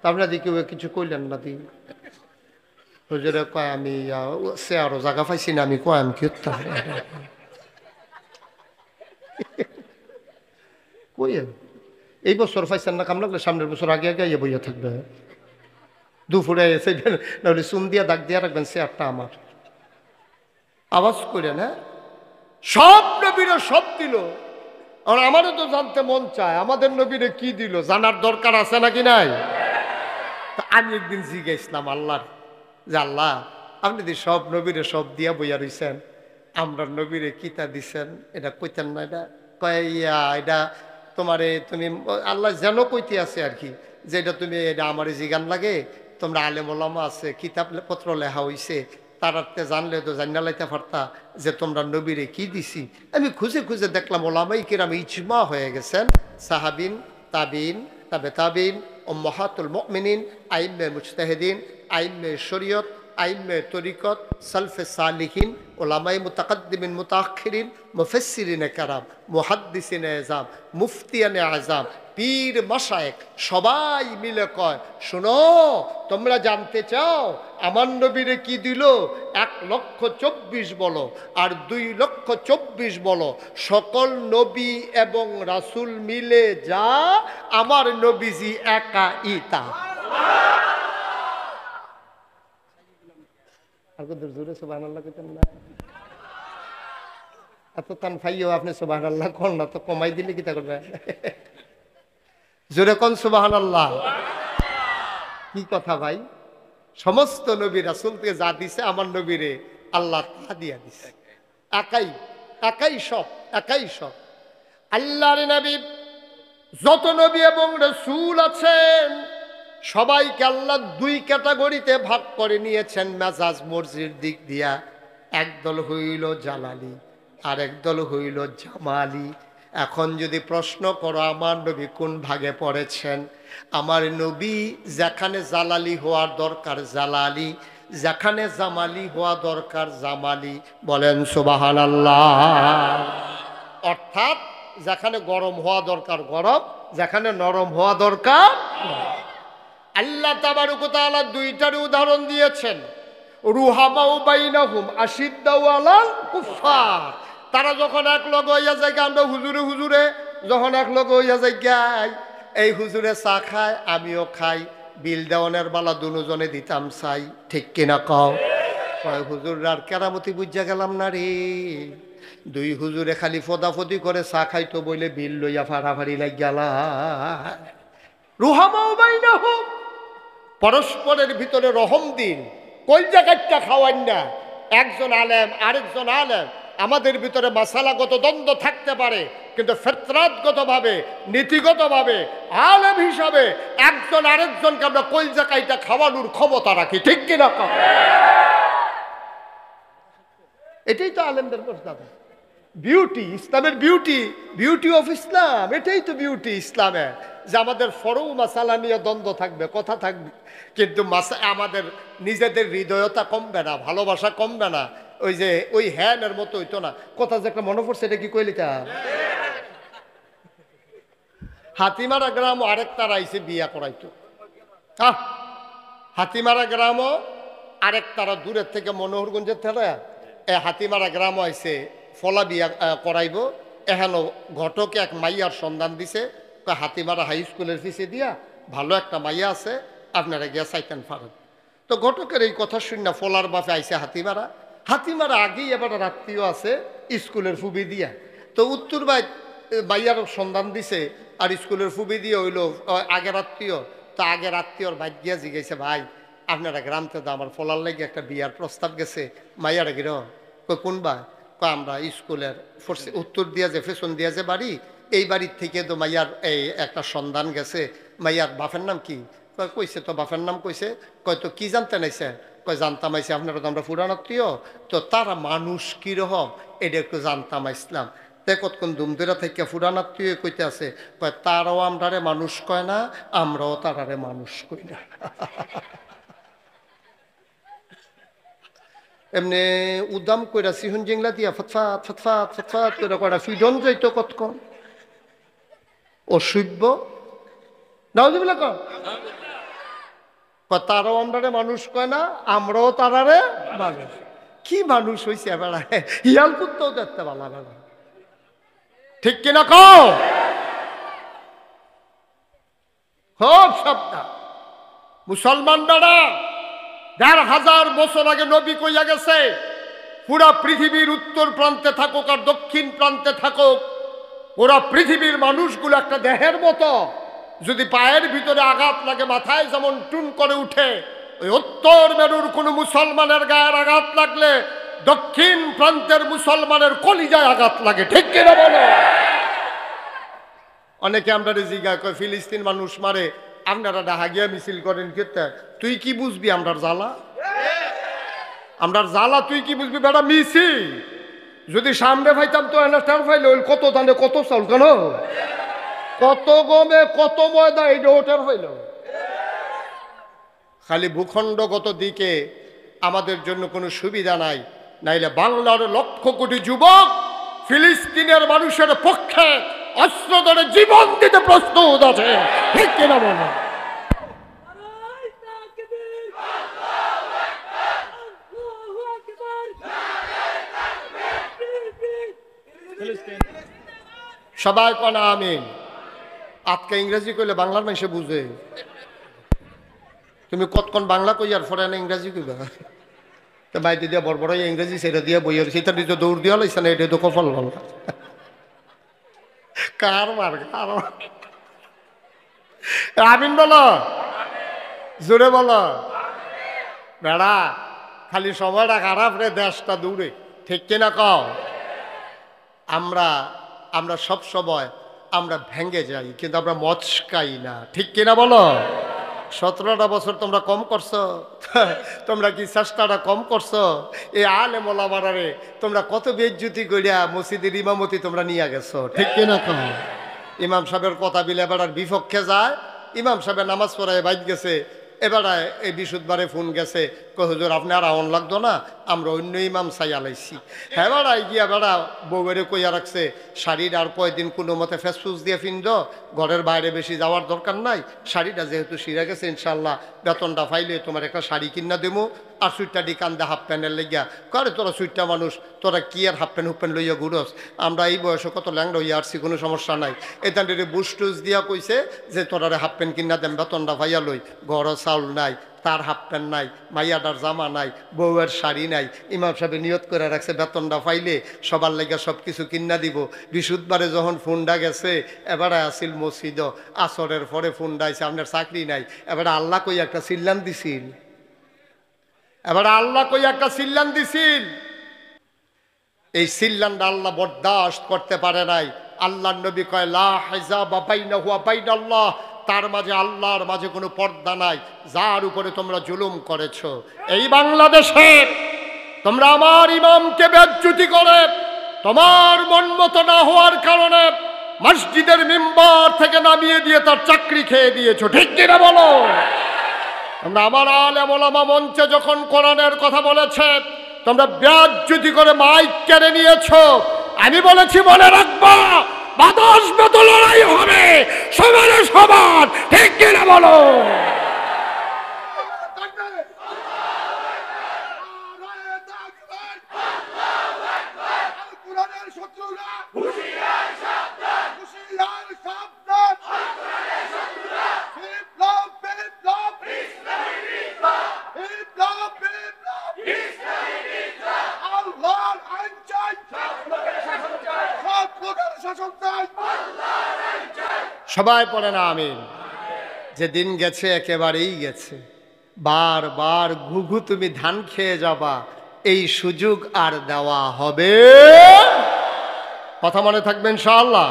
আপনার দিকে কিছু কইলেন না দি হুজুরে কয় আমি সে আরো জায়গা পাইছি না, আমি কয় আমি কি কইেন এই বছর পাইছেন না, কাম লাগলে সামনের বছর আগে আগে ইয়ে বইয়া থাকবে। দুপুরে এসে নাহলে চুন দিয়া দাগ দিয়া রাখবেন, চেয়ারটা আমার। আওয়াজ করেন, হ্যাঁ সব নবীরা সব দিল, আর আমারও তো জানতে মন চায় আমাদের নবীরে কি দিল, জানার দরকার আছে নাকি নাই? আমি একদিন জিজ্ঞাসলাম আল্লাহর, যে আল্লাহ আপনি যে সব নবীরে সব দিয়া বইয়া রইছেন, আমরা নবীরে কিতা দিছেন এটা কইতেন না? এটা কয় এটা তোমারে তুমি আল্লাহ যেন কইতে আছে আর কি, যে এটা তুমি এটা আমারে জিগান লাগে, তোমরা আলেম ওলামা আছে কিতাব পত্র লেখা হইছে, তারাতে জানলে তো জান্না লাইতে পারতা যে তোমরা নবীরে কি দিছি। আমি খুঁজে খুঁজে দেখলাম ওলামাই কিরাম ইজমা হয়ে গেছেন, সাহাবিন, তাবিন, তাবে তাবিন, উম্মাহাতুল মুমিনিন, আইম্মে মুজতাহিদিন, আইম্মে শরীয়ত, আইম্মে তরিকত, সালফে সালিহিন, ওলামাই মুতাকাদ্দিমিন মুতাআখিরিন, মুফাসসিরিনে কেরাম, মুহাদ্দিসিনে আযম, মুফতিয়ানে আযম, পীর মাশায়েখ সবাই মিলে কয়, শোনো তোমরা জানতে চাও আমার নবীরে কি দিল? 1,24,000 বলো আর 2,24,000 বলো, সকল নবী এবং রাসূল মিলে যা আমার নবীজি একা ইতা। জোরে সুবহানাল্লাহ কইতেন না? এত তান ভাইও আপনি সুবহানাল্লাহ কোন না তো কমাই দিলে কিতা করবে? জোরে কোন সুবহানাল্লাহ। কি কথা ভাই, সমস্ত নবী রাসূলকে যা দিছে আমার নবীরে আল্লাহ তা দিয়া দিছে, একাই একাই সব, একাই সব। আল্লাহর নবী যত নবী এবং রাসূল আছেন সবাইকে আল্লাহ দুই ক্যাটাগরিতে ভাগ করে নিয়েছেন মেজাজ মর্জির দিক দিয়া। একদল হইল জালালি আর একদল হইল জামালি। এখন যদি প্রশ্ন করো আমার নবী কোন ভাগে পড়েছেন, আমার নবী যেখানে জালালি হওয়ার দরকার জালালি, যেখানে জামালি হওয়া দরকার জামালি। বলেন সুবহানাল্লাহ। অর্থাৎ যেখানে গরম হওয়া দরকার গরম, যেখানে নরম হওয়া দরকার। আল্লাহ তাবারক ওয়া তাআলা দুইটার উদাহরণ দিয়েছেন, রুহামাউ বাইনাহুম আশিদ্দাউ আলাল কুফার। তারা যখন এক লগ হইয়া যায়, আমরা হুজুরে হুজুরে যখন এক লগ হইয়া যায় গাই, এই হুজুরে চা খায় আমিও খাই, বিল দেওয়ানের বালা দুজনে দিতাম চাই, ঠিক কিনা কও? হুজুর আর কেরামতি বুঝা গেলাম না রে, দুই হুজুরে খালি ফদাফদি করে চা খাইতো বইলে বিল লইয়া ফাড়াফাড়ি লাগ গেলা। রুহামাউ বাইনাহুম, পরস্পরের ভিতরে রহম দিন, কলজা কাটটা খাওয়ান না। একজন আলেম আরেকজন আলেম, আমাদের ভিতরে মাসালাগত দ্বন্দ্ব থাকতে পারে, কিন্তু ফিতরাতগতভাবে নীতিগতভাবে আলেম হিসাবে একজন আরেকজনকে আমরা কলজা কাইটা খাওয়ানোর ক্ষমতা রাখি, ঠিক কিনা? এটাই তো আলেমদের মর্যাদা, বিউটি, ইসলামের বিউটি, বিউটি অফ ইসলাম। এটাই তো বিউটি ইসলামের, যে আমাদের ফরও মাসালা নিয়ে দ্বন্দ্ব থাকবে, কথা থাকবে, কিন্তু আমাদের নিজেদের হৃদয়তা কমবে না, ভালোবাসা কমবে না। ওই যে ওই হ্যানের মতো হইতো না। কথা যে একটা মনে পড়ছে, এটা কি কইলিতা? হাতিমারা গ্রামও আরেক তারা আইসে বিয়া করাইতো। হাতিমারা গ্রামও আরেক তারা দূরের থেকে মনোহরগঞ্জের থেকে হাতিমারা গ্রামও আইসে ফলা বিয়া করাইব। এহেন ঘটকে এক মাইয়ার সন্ধান দিছে, হাতিমারা হাই স্কুলের ফিসে দিয়া ভালো একটা মাইয়া আছে, আপনারা গিয়া চাইতেন পারেন। তো ঘটকের এই কথা শুন না ফলার বাপে আইসে হাতিমারা। হাতিমার আগেই এবার রাত্রিও আছে স্কুলের ফুবি দিয়া। তো উত্তর বাইয়ার সন্ধান দিছে আর স্কুলের ফুবি দিয়ে হইলো আগের আত্মীয়। তো আগের আত্মীয়র ভাগ্যিয়া জিজ্ঞাসা, ভাই আপনারা গ্রামতে তো আমার ফলার লাগে একটা বিয়ার প্রস্তাব গেছে, মাইয়ারা গির কোন বা আমরা স্কুলের উত্তর দিয়া যে ফেশন দিয়া যে বাড়ি, এই বাড়ির থেকে তো মাইয়ার এই একটা সন্ধান গেছে। মাইয়ার বাপের নাম কি? কইছে তো বাপের নাম কইছে। কয় তো কি জানতে নাইছে? কয় জানতাম আইসি আপনারা তো আমরা পুরান আত্মীয়, তো তারা মানুষ কিরকম এটা একটু জানতাম ইসলাম। তে কতক্ষণ দুমদুরা থেকে পুরান আত্মীয় কইতে আছে, কয় তারাও আমরারে মানুষ কয় না, আমরাও তারারে মানুষ কই না। এমনি উদাম কইরা সিহুন জিংলা দিয়া ফতফাত ফতফাত ফতফাত করে কয়টা ফিডন যাইতো কতক্ষণ অসভ্য নাউজুবিল্লাহ কর। তারাও আমরারে মানুষ কয় না, আমরাও তারারে মানুষ। কি মানুষ হইছে বেড়া, হিয়াল কুত্তাও দেখতে পালা বেড়া, ঠিক কিনা কও? খুব সাবধান মুসলমানরা। ১,৫০০ বছর আগে নবী কইয়া গেছে, পুরা পৃথিবীর উত্তর প্রান্তে থাকুক আর দক্ষিণ প্রান্তে থাকুক, পুরা পৃথিবীর মানুষগুলো একটা দেহের মতো। যদি পায়ের ভিতরে আঘাত লাগে মাথায় যেমন টুন করে উঠে, ওই উত্তর মেরুর কোনো মুসলমানের গায়ের আঘাত লাগলে দক্ষিণ প্রান্তের মুসলমানের কলিজায় আঘাত লাগে, ঠিক কিনা বলো? অনেকে আমরা জিজ্ঞাসা কয় ফিলিস্তিন মানুষ মারে, আপনারা ডাহা গিয়া মিছিল করেন কেতে? তুই কি বুঝবি আমরার জ্বালা? আমরার জ্বালা তুই কি বুঝবি বেটা? মিছিল যদি সামনে পাইতাম তো এনাস্টার ফাইল কত দানে কত চাউল, কেন কত গমে কত ময়দা, এই ওটার হইল। খালি ভূখণ্ডগত দিকে আমাদের জন্য কোনো সুবিধা নাই, নাইলে বাংলার লক্ষ কোটি যুবক ফিলিস্তিনের মানুষের পক্ষে অস্ত্র ধরে জীবন দিতে প্রস্তুত আছে, ঠিক কিনা বলো? সবাই কনা আমিন। আজকে ইংরেজি কইলে বাংলার মানুষে বুঝে। তুমি কতক্ষণ বাংলা কই আর ফরেন ইংরেজি কইবা? তো বাইতে দিয়া বড় বড় ইংরেজি সেটা দিয়া বইয়ের সেটা দিয়ে দৌড় দিয়া লাইছে না, এটা তো কফল বল কার মার কার। আমিন বলো, জোরে বলো। বেড়া খালি সময়টা খারাপ রে, দেশটা দূরে, ঠিক কিনা কও? আমরা সব সময় আমরা ভেঙে যাই, কিন্তু আমরা মচকাই না, ঠিক কিনা বলো? 17টা বছর তোমরা কম করছো, তোমরা কি চেষ্টাটা কম করছো? এই আলেম ওলামারে তোমরা কত বেইজ্জতি কইরা মসজিদের ইমামতি তোমরা নিয়ে গেছো, ঠিক কিনা কও? ইমাম সাহেবের কথা বিলে বেড়ার বিপক্ষে যায়, ইমাম সাহেবের নামাজ পড়ায় বাইক গেছে, এবারে এই বিশুদ্ধবারে ফোন গেছে, হুজুর আপনি আর আউন লাগতো না, আমরা অন্য ইমাম চাই আলাইছি। হ্যাঁ বেড়াই গিয়া বেড়া বউয়েরে কইয়া রাখছে, শাড়ির আর কয়দিন কোনো মতে ফেসফুস দিয়ে ফিন্দ, ঘরের বাইরে বেশি যাওয়ার দরকার নাই, শাড়িটা যেহেতু সিরা গেছে ইনশাল্লাহ বেতনটা ফাইলে তোমার একটা শাড়ি কিনা দেবো, আর সুইটটা ডি কান্দে হাফ প্যান্টের লেগিয়া করে, তোরা সুইটটা মানুষ, তোরা কি আর হাফ প্যান্ট হুপ প্যান্ট লইয়া ঘুরোস, আমরা এই বয়সে কত ল্যাংড়া হইয়া আসছি, কোনো সমস্যা নাই। এটা বুস টুস দিয়া কইছে যে তোরারে হাফ প্যান্ট কিনা দেন, বেতনটা ভাইয়া লই, ঘরও চাউল নাই, তার হাফ প্যান্ট নাই, মাইয়াটার জামা নাই, বউয়ের শাড়ি নাই। ইমাম সাহেব নিয়ত করে রাখছে বেতনটা পাইলে সবার লেগে সব কিছু কিনা দিব। বিশুদ্ধবারে যখন ফোনটা গেছে, এবারে আসিল মসজিদ, আসরের পরে ফোনটা আইছে, আপনার চাকরি নাই। এবারে আল্লাহ কই একটা চিল্লান দিছিল, এবারে আল্লাহ কই একটা চিল্লান দিছিল। এই চিল্লানটা আল্লাহ বরদাস্ত করতে পারে নাই। আল্লাহর নবী কয় লা হিজাবা বাইনাহু ওয়া বাইনাল্লাহ, তার মাঝে আল্লাহর মাঝে কোনো পর্দা নাই, যার উপরে তোমরা জুলুম করেছো। এই বাংলাদেশে তোমরা আমার ইমামকে বেজ্জতি করে, তোমার মন মতো না হওয়ার কারণে মসজিদের মিম্বার থেকে নামিয়ে দিয়ে তার চাকরি খেয়ে দিয়েছো, ঠিক কিনা বলো? তোমরা আমার আলেম ওলামা মঞ্চে যখন কোরআনের কথা বলেছে, তোমরা বেজ্জতি করে মাইক কেড়ে নিয়েছো। আমি বলেছি মনে রাখবা, বাতাস মতো লড়াই হবে, সমানে সমান, ঠিক কিনা বলো? সবাই পড়ে না আমিন। যে দিন গেছে একেবারেই গেছে, বারবার ঘুঘু তুমি ধান খেয়ে যাবা, এই সুযোগ আর দেওয়া হবে। কথা মনে থাকবে ইনশাআল্লাহ।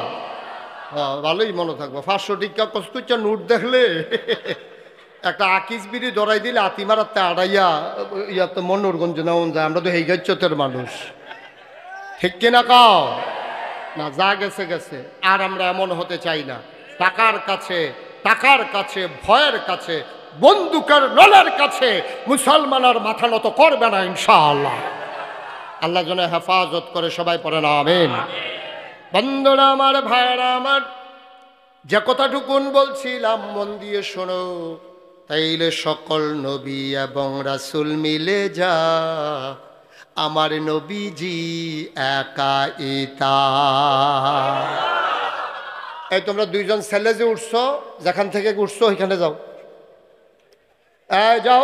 ভালোই মনে থাকবো। 500 টিকা কস্তুচ্চা নোট দেখলে একটা আকিস বিড়ি ধরাই দিলে আতিমারাতে আড়াইয়া ইয়াতে মনোরগঞ্জ নেওয়া যায়। আমরা তো এই গাচ্চতের মানুষ, ঠিক কিনা কাও না? যা গেছে গেছে, আর আমরা এমন হতে চাই না। টাকার কাছে ভয়ের কাছে বন্দুকের নলের কাছে মুসলমানের মাথা নত করবে না ইনশাআল্লাহ। আল্লাহ যেন হেফাজত করে। সবাই পড়ে না আমিন। বন্ধুরা আমার, ভাইরা আমার, যে কথাটুকুন বলছিলাম মন দিয়ে শোনো। তাইলে সকল নবী এবং রাসূল মিলে যা, আমার নবীজি একা ইতা। এই তোমরা দুইজন ছেলে যে উঠছো, যেখান থেকে উঠছো ওইখানে যাও। এই যাও,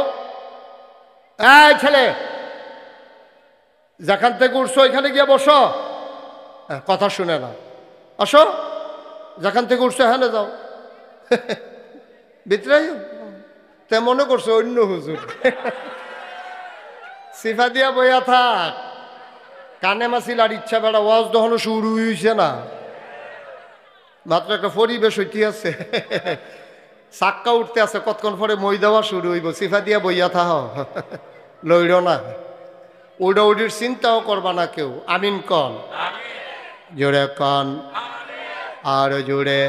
এই ছেলে, যেখান থেকে উঠছো ওইখানে গিয়ে বসো। কথা শুনে না, আসো। যেখান থেকে উঠছো এখানে যাও। ভিতরে তে মনে করছো অন্য হুজুর। সিফা দিয়া বইয়া থাক, কানে মাসিল আর ইচ্ছা বেড়া। ওয়াজ তখনও শুরু হইছে না, মাত্র একটা পরিবেশ হইতে আছে, চাক্কা উঠতে আছে, কতক্ষণ পরে মই দেওয়া শুরু হইব। সিফা দিয়া বইয়া থাহ, লইল না। উডা উডির চিন্তাও করবা না কেউ। আমিন কন, জোরে কন, আর জোরে।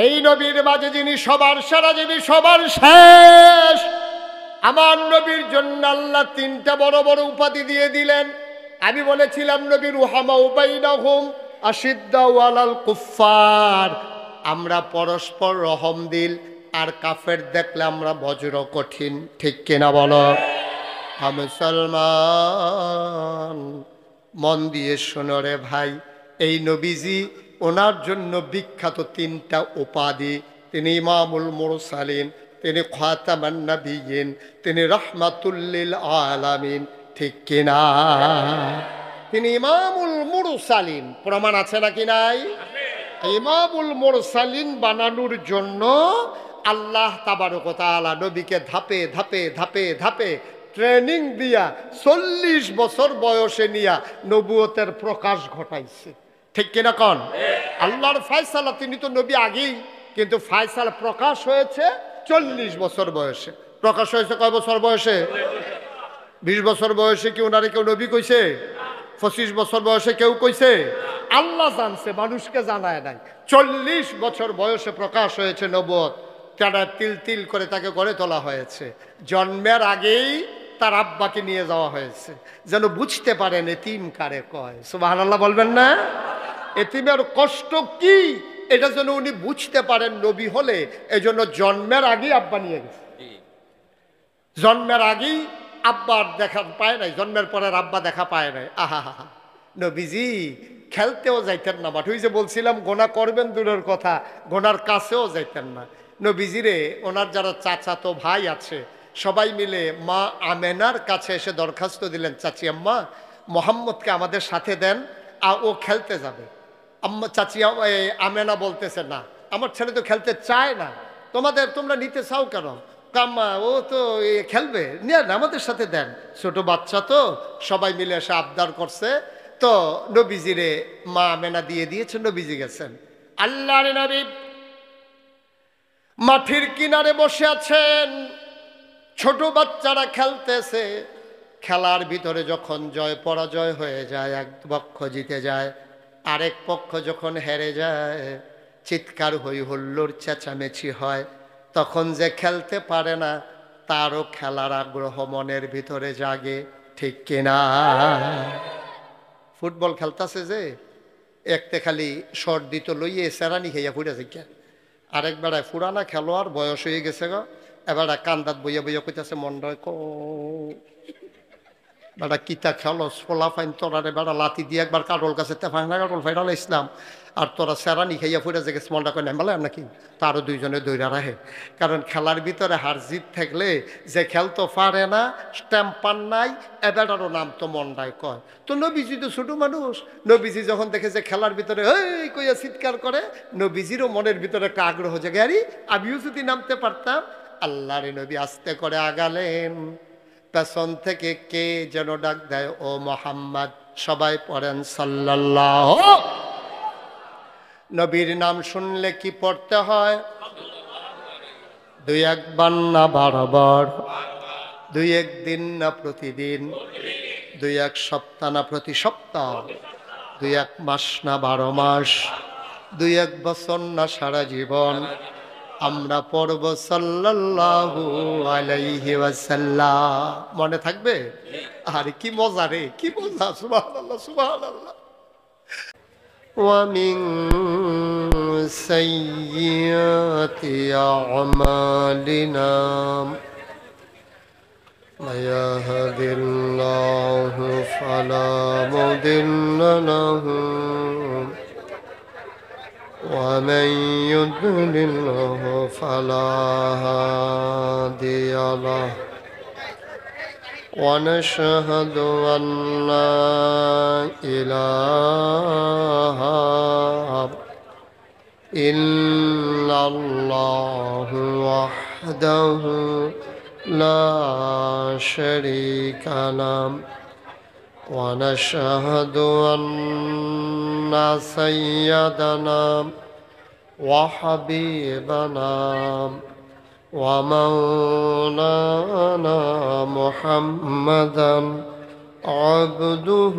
এই নবীর মাঝে যিনি সবার সেরা, যিনি সবার শেষ, আমার নবীর জন্য আল্লাহ 3টা বড় বড় উপাধি দিয়ে দিলেন। আমি বলেছিলাম নবী রুহামাউ বাইনাহুম আশিদ্দাউ আলাল কুফফার, আমরা পরস্পর রহম দিল, আর কাফের দেখলে আমরা বজ্র কঠিন। ঠিক কিনা বলো? মুসলমান মন দিয়ে শোনো রে ভাই, এই নবীজি, ওনার জন্য বিখ্যাত 3টা উপাধি। তিনি ইমামুল মুরসালিন, তিনি খাতামান নবিয়্যিন, তিনি রাহমাতুল লিল আলামিন। ঠিক কিনা? তিনি ইমামুল মুরসালিন। প্রমাণ আছে নাকি নাই? ইমামুল মুরসালিন বানানোর জন্য আল্লাহ তাবারক ওয়া তাআলা নবীকে ধাপে ধাপে ধাপে ধাপে ট্রেনিং দিয়া 40 বছর বয়সে নিয়া নবুয়তের প্রকাশ ঘটাইছে। ঠিক কিনা কন? আল্লাহর ফয়সালা, তিনি তো নবী আগেই, কিন্তু ফয়সালা প্রকাশ হয়েছে 40 বছর বয়সে। প্রকাশ হয়েছে কয় বছর বয়সে? 20 বছর বয়সে কি ওনারে কেউ নবী কইছে? 25 বছর বয়সে কেউ কইছে? আল্লাহ জানছে, মানুষকে জানায় নাই। 40 বছর বয়সে প্রকাশ হয়েছে নবুয়ত। তারা তিল তিল করে তাকে গড়ে তোলা হয়েছে। জন্মের আগেই তার আব্বাকে নিয়ে যাওয়া হয়েছে, যেন বুঝতে পারেন এতিম কারে কয়। সুবহানাল্লাহ বলবেন না? এতিমের কষ্ট কি এটা যেন উনি বুঝতে পারেন নবী হলে, এই জন্য জন্মের আগেই আব্বা নিয়ে গেছে। জন্মের আগেই আব্বার দেখা পায় নাই, জন্মের পরে আব্বা দেখা পায় নাই। আহা হা, নবীজি খেলতেও যাইতেন না মাঠ। ওই যে বলছিলাম গোনা করবেন দূরের কথা, গোনার কাছেও যাইতেন না। নবীজিরে ওনার যারা চাচাতো ভাই আছে সবাই মিলে মা আমেনার কাছে এসে দরখাস্ত দিলেন, চাচি আম্মা, মোহাম্মদকে আমাদের সাথে দেন, আর ও খেলতে যাবে। আম্মা চাচি আমেনা বলতেছে, না, আমার ছেলে তো খেলতে চায় না, তোমরা নিতে চাও কেন? কাম্মা, ও তো খেলবে, নেন আমাদের সাথে দেন। ছোট বাচ্চা তো, সবাই মিলে এসে আবদার করছে। তো নবীজিরে মা আমেনা দিয়ে দিয়েছে, নবীজি গেছেন। আল্লাহর নবী মাঠের কিনারে বসে আছেন, ছোট বাচ্চারা খেলতেছে। খেলার ভিতরে যখন জয় পরাজয় হয়ে যায়, এক পক্ষ জিতে যায়, আরেক পক্ষ যখন হেরে যায়, চিৎকার হই হুল্লোড় চেঁচামেচি হয়। তখন যে খেলতে পারে না, তারও খেলার আগ্রহ মনের ভিতরে জাগে। ঠিক কিনা? ফুটবল খেলতেছে যে, একতে খালি শর্ট দিত লইয়ে সেরানি খাইয়া ফুটে শিক্ষা, আরেক বেড়ায় ফুরানা খেলোয়াড়, বয়স হয়ে গেছে গো, এবার কান্দাত বইয়া বইয়া কইতেছে, মন্ডয় বেটা কিতা খেলস ফোলা ফাইন তোরারে বেটা লাতি দিয়ে একবার কাটল গাছে তেফাই না কাটল ফাইনাল ইসলাম আর তোরা সেরানি খাইয়া ফুটে যে স্মলটা করে নেমবালে নাকি তারও দুইজনে দৈরা রাখে কারণ খেলার ভিতরে হার জিত থাকলে যে খেলতো পারে না স্ট্যাম্পার নাই এবেটারও নাম তো মন্ডায় কয় তো নবীজি তো ছোট মানুষ নবীজি যখন দেখে যে খেলার ভিতরে এই কইয়া চিৎকার করে নবীজিরও মনের ভিতরে একটা আগ্রহ জাগে আরে আমিও যদি নামতে পারতাম আল্লাহরে নবী আস্তে করে আগালেন পেছন থেকে কে যেন ডাক দেয় ও মোহাম্মদ সবাই পড়েন সাল্লাল্লাহু নবীর নাম শুনলে কি পড়তে হয় দুই একবার না বারবার দুই একদিন না প্রতিদিন দুই এক সপ্তাহ না প্রতি সপ্তাহ দুই এক মাস না 12 মাস দুই এক বছর না সারা জীবন আমরা পড়ব সাল্লাল্লাহু আলাইহি ওয়াসাল্লাম মনে থাকবে আরে কি মজা রে কি মজা সুবহানাল্লাহ সুবহানাল্লাহ ومن سيئات أعمالنا من يهد الله فلا مضل له ومن يضلله فلا هادي له ونشهد أن لا إله إلا الله وحده لا شريك له ونشهد أن سيدنا وحبيبنا ومولانا محمدا عبده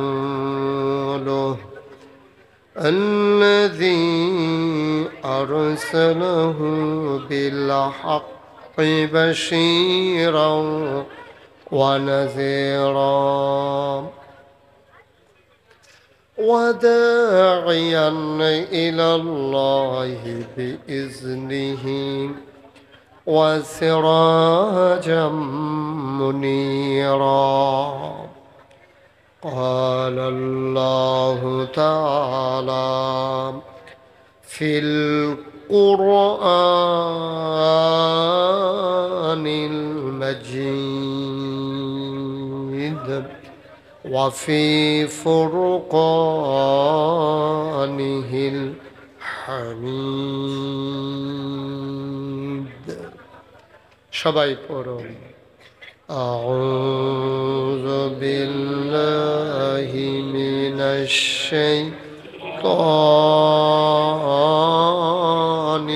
ورسوله الذي أرسله بالحق بشيرا ونذيرا وداعيا إلى الله بإذنه وسراجا منيرا قال الله تعالى في القرآن المجيد وفي فرقانه الحميد সবাই পড়ুন أعوذ بالله من الشيطان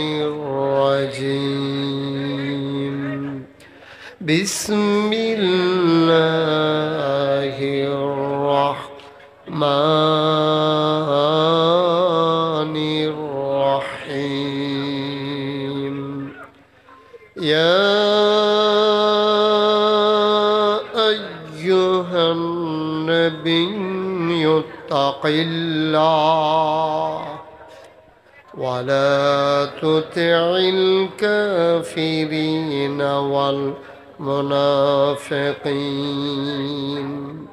الرجيم بسم الله الرحمن الرحيم يا أيها النبي اتق الله ولا تطع الكافرين والمنافقين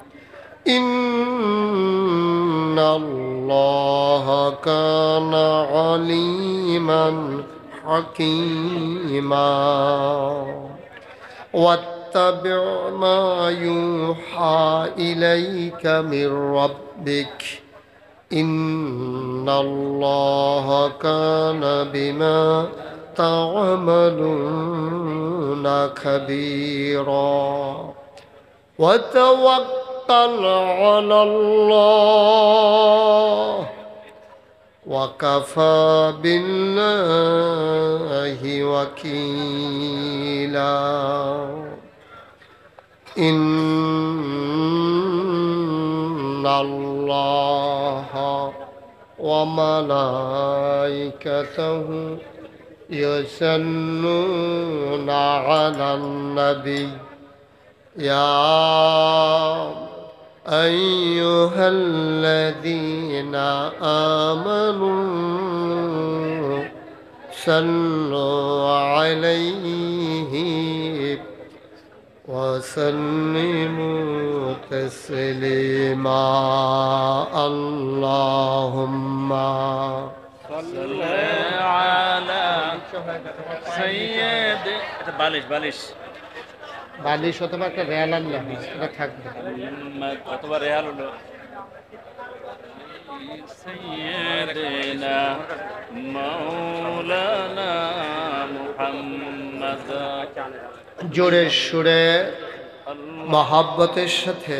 إن الله كان عليما حكيما واتبع ما يوحى إليك من ربك إن الله كان بما تعملون خبيرا وتوكل على الله وكفى بالله وكيلا إن الله وملائكته يصلون على النبي يا أيها الذين آمنوا صلوا عليه وسلموا تسليما اللهم صل على سيد বালিশ বালিশ অথবা একটা রেয়াল আনলাম এটা থাকবে অথবা রেয়াল হলো سيدنا مولانا محمد জোরে সুরে মহাব্বতের সাথে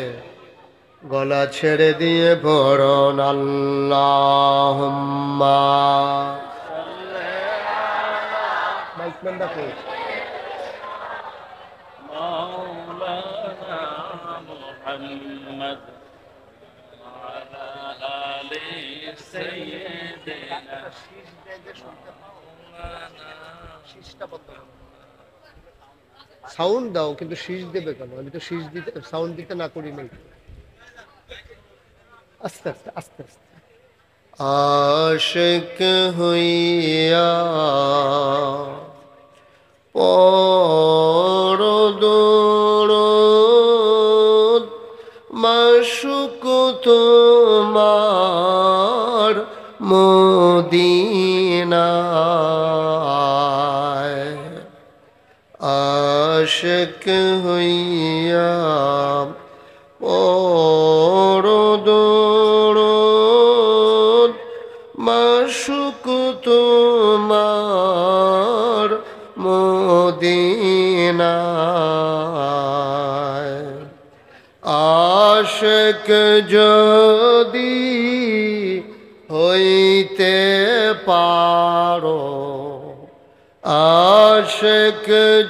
গলা ছেড়ে দিয়ে পড়ুন আল্লাহুম্মা মাইকম্যানটা কই مولانا محمد وعلى آل سيدنا সাউন্ড দাও কিন্তু শীষ দেবে কেন আমি তো শীষ দিতে সাউন্ড দিতে না করি নাই আস্তে আস্তে আস্তে আস্তে আশিক হইয়া পরদরদ মাশুক তোমার মদিনায় আশিক হইয়া পরদরদ মাশুক তোমার মদিনায় আশিক যদি হইতে পারো আশিক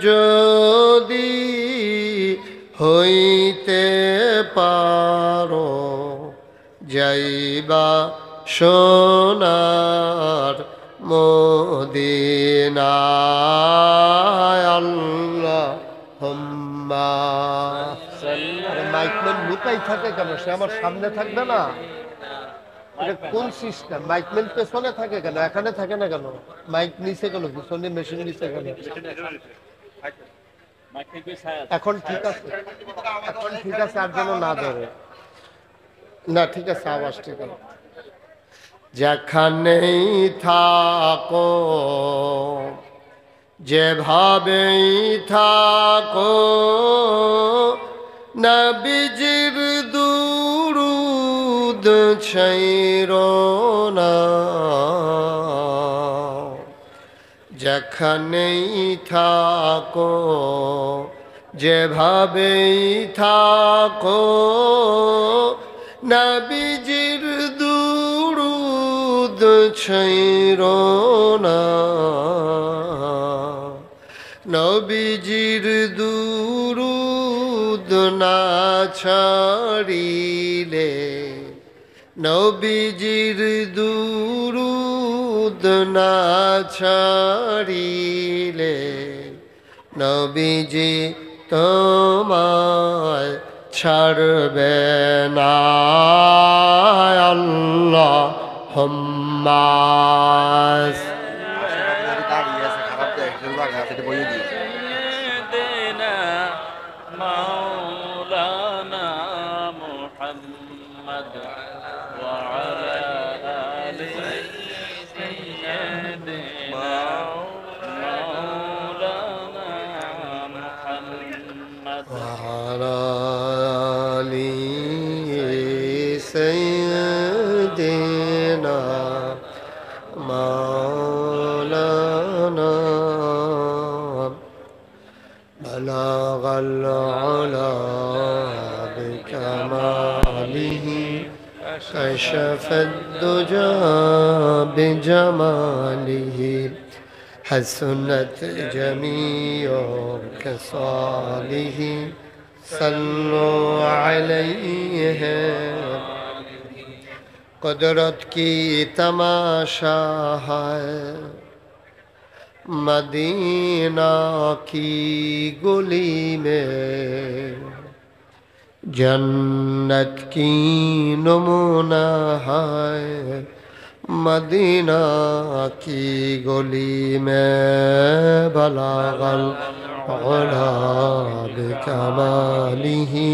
যদি হইতে পারো যাইবা সোনার মদিনায় আল্লাহুম্মা মাইকম্যান লুকাই থাকে কেন সে আমার সামনে থাকবে না এটা কোন সিস্টেম মাইকম্যান পেছনে থাকে কেন এখানে থাকে না কেন মাইক নিচে কেন পিছনে মেশিন নিচে কেন এখন ঠিক আছে এখন ঠিক আছে আর যেন না ধরে না ঠিক আছে আওয়াজ ঠিক আছে যেখানেই থাকো যেভাবেই থাকো নবীজির দুরূদ ছাইরো না যেখানেই থাকো যেভাবেই থাকো নবীজির দুরূদ ছাইরো না নবীজির দুরূদ না ছাড়িলে নবীজির দুরূদ না ছাড়িলে নবীজি তোমায় ছাড়বে না আল্লাহুম্মা سيدنا مولانا محمد وعلى آل سيدنا مولانا محمد وعلى آل سيدنا مولانا بلغ العلا بكماله كشف الدجى بجماله حسنت جميع خصاله صلوا عليه قدرت کی تماشا ہے مدینہ کی گلی میں جنت کی نمونہ ہے मदीना की गली में बलागल उला बिकमालिही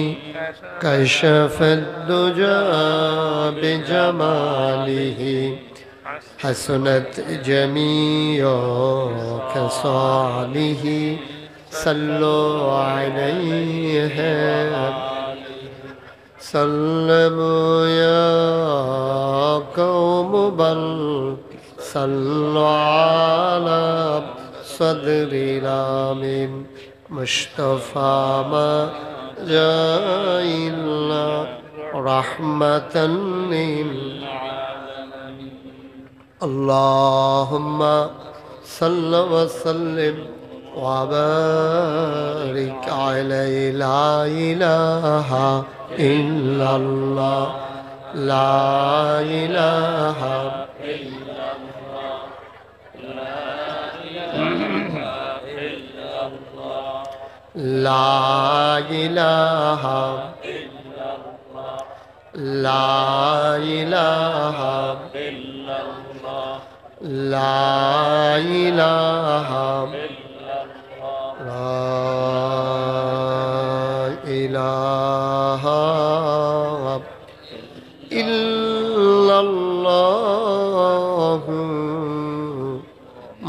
कशफ दुजा बिजमालिही हसनत जमीओ खसालिही सल्लो अलैहि सल्लमु या कौम बल सल्लु अला सदरिल आमीन मुस्तफा मा जाइल्ला रहमतन लिल अल्लाहुम्मा सल्लि व सल्लिम व बारिक अलैहि ला इलाहा इल्लल्लाह ला इलाहा ला इलाहा ला इलाहा ला इलाहा ला इलाहा इल्लल्लाहु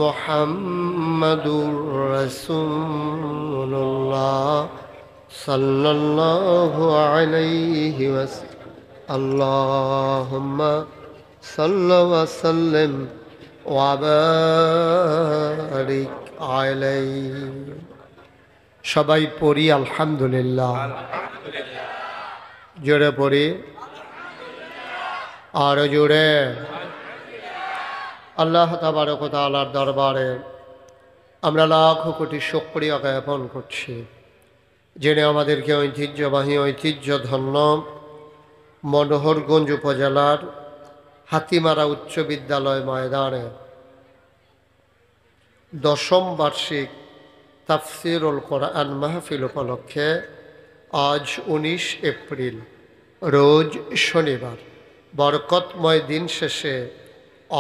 मुहम्मदुर रसूलुल्लाह सल्लल्लाहु अलैहि वसल्लम अल्लाहुम्मा सल्लि व सल्लिम व बारिक अलैहि সবাই পড়ি আলহামদুলিল্লাহ জোরে পড়ি আর জোরে আল্লাহ তাবারক ওয়া তাআলার দরবারে আমরা লাখ কোটি শুকরিয়া জ্ঞাপন করছি যিনি আমাদেরকে ঐতিহ্যবাহী ঐতিহ্যধন্য মনোহরগঞ্জ উপজেলার হাতিমারা উচ্চ বিদ্যালয় ময়দানে 10ম বার্ষিক তাফসিরুল কোরআন মাহফিল উপলক্ষে আজ 19 এপ্রিল রোজ শনিবার বরকতময় দিন শেষে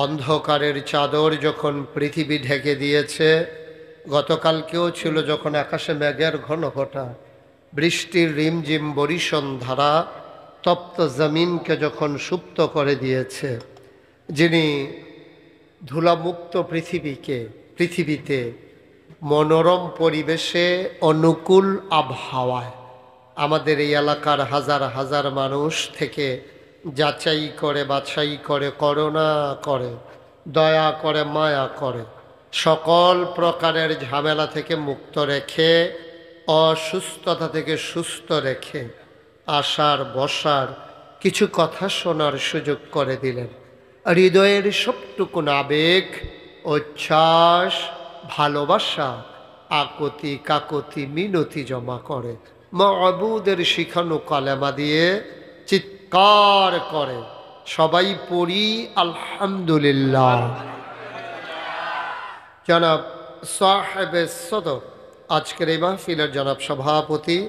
অন্ধকারের চাদর যখন পৃথিবী ঢেকে দিয়েছে, গতকালকেও ছিল যখন আকাশে মেঘের ঘনঘটা, বৃষ্টির রিমঝিম বরিশন ধারা তপ্ত জমিনকে যখন সুপ্ত করে দিয়েছে, যিনি ধুলামুক্ত পৃথিবীতে মনোরম পরিবেশে অনুকূল আবহাওয়ায় আমাদের এই এলাকার হাজার হাজার মানুষ থেকে যাচাই করে বাছাই করে করুণা করে দয়া করে মায়া করে সকল প্রকারের ঝামেলা থেকে মুক্ত রেখে অসুস্থতা থেকে সুস্থ রেখে আসার বসার কিছু কথা শোনার সুযোগ করে দিলেন। হৃদয়ের সবটুকুন আবেগ উচ্ছ্বাস ভালোবাসা আকতি কাকতি মিনতি জমা করে মাবুদের শিখানো কালেমা দিয়ে চিৎকার করে সবাই পড়ি আলহামদুলিল্লাহ। জনাব সাহেবে সদর আজকের এই মাহফিলের জনাব সভাপতি,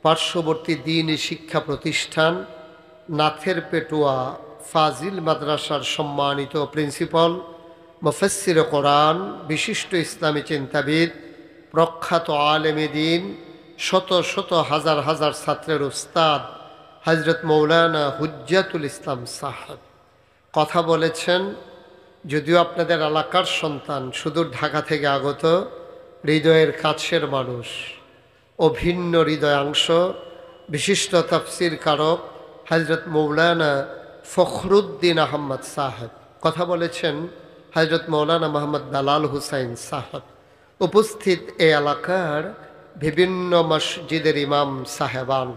পার্শ্ববর্তী দ্বীনি শিক্ষা প্রতিষ্ঠান নাথের পেটুয়া ফাজিল মাদ্রাসার সম্মানিত প্রিন্সিপাল মুফাসসির কোরআন, বিশিষ্ট ইসলামী চিন্তাবিদ, প্রখ্যাত আলেমে দ্বীন, শত শত হাজার হাজার ছাত্রের উস্তাদ হযরত মৌলানা হুজ্জাতুল ইসলাম সাহেব কথা বলেছেন। যদিও আপনাদের এলাকার সন্তান, সুদূর ঢাকা থেকে আগত, হৃদয়ের কাছের মানুষ, অভিন্ন হৃদয়াংশ, বিশিষ্ট তাফসির কারক হযরত মৌলানা ফখরুদ্দিন আহমদ সাহেব কথা বলেছেন। হযরত মৌলানা মোহাম্মদ বেলাল হুসাইন সাহেব উপস্থিত এই এলাকার বিভিন্ন মসজিদের ইমাম সাহেবান,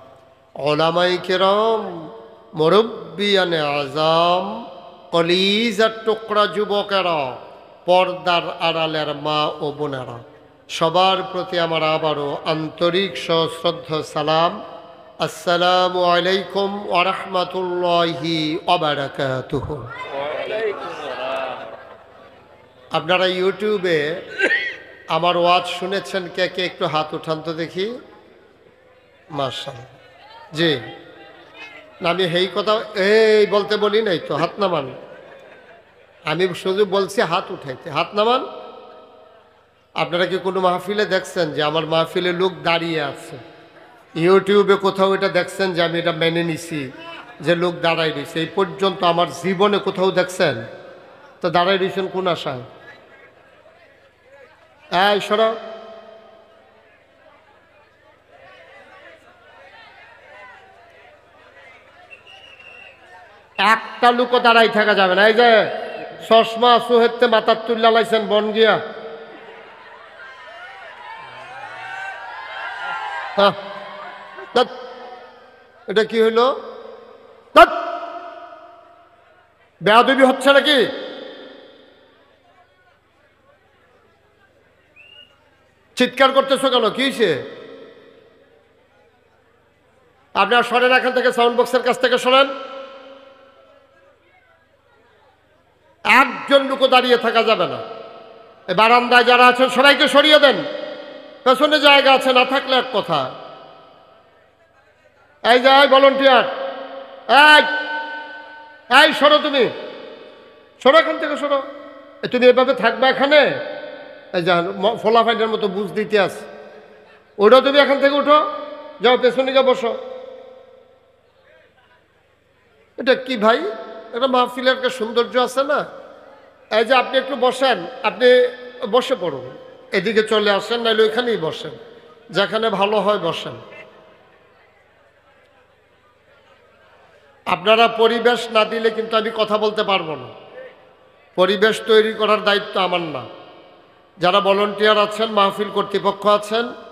ওলামায়ে কেরাম, মুরব্বিয়ানে আজম, কলিজার টুকরা যুবকেরা, পর্দার আড়ালের মা ও বোনেরা, সবার প্রতি আমার আবারও আন্তরিক সশ্রদ্ধ সালাম। আসসালামু আলাইকুম ওয়া রাহমাতুল্লাহি ওয়া বারাকাতুহু। আপনারা ইউটিউবে আমার ওয়াজ শুনেছেন কে কে? একটু হাত উঠান তো দেখি। মাশাআল্লাহ, জি। না, আমি এই কথা এই বলতে বলি নাই তো, হাত নামান। আমি শুধু বলছি হাত উঠাইতে, হাত নামান। আপনারা কি কোনো মাহফিলে দেখছেন যে আমার মাহফিলে লোক দাঁড়িয়ে আছে? ইউটিউবে কোথাও এটা দেখছেন যে আমি এটা মেনে নিছি যে লোক দাঁড়াই রয়েছে? এই পর্যন্ত আমার জীবনে কোথাও দেখছেন? তো দাঁড়াই রয়েছেন কোন আশায়? এই সরা, একটা লোকও দাঁড়াই থাকা যাবে না। এই যে চশমা সুহেতে মাথার তুল্লা লাইছেন বন গিয়া, হ্যাঁ, ধ্যাৎ, এটা কি হইল? ধ্যাৎ, বেয়াদবি হচ্ছে নাকি? চিৎকার করতেছো কেন? কি হয়েছে? আপনার সরেন এখান থেকে, সাউন্ড বক্সের কাছ থেকে সরেন। একজন লোকও দাঁড়িয়ে থাকা যাবে না। এই বারান্দায় যারা আছেন সবাইকে সরিয়ে দেন, পেছনে জায়গা আছে, না থাকলে এক কথা। এই যে ভলান্টিয়ার, এই এই সরো, তুমি সরো এখান থেকে, সরো। তুমি এভাবে থাকবে এখানে? এই যা ফোলা ফাইনের মতো বুঝ দিতে আস, ওটা তুমি এখান থেকে উঠো, যাও পেছনে গিয়ে বসো। এটা কি ভাই? এটা মাহফিলের একটা সৌন্দর্য আছে না? এই যে আপনি একটু বসেন, আপনি বসে পড়ুন, এদিকে চলে আসেন, নাহলে ওইখানেই বসেন, যেখানে ভালো হয় বসেন। আপনারা পরিবেশ না দিলে কিন্তু আমি কথা বলতে পারবো না। পরিবেশ তৈরি করার দায়িত্ব আমার না। যারা ভলান্টিয়ার আছেন, মাহফিল কর্তৃপক্ষ আছেন,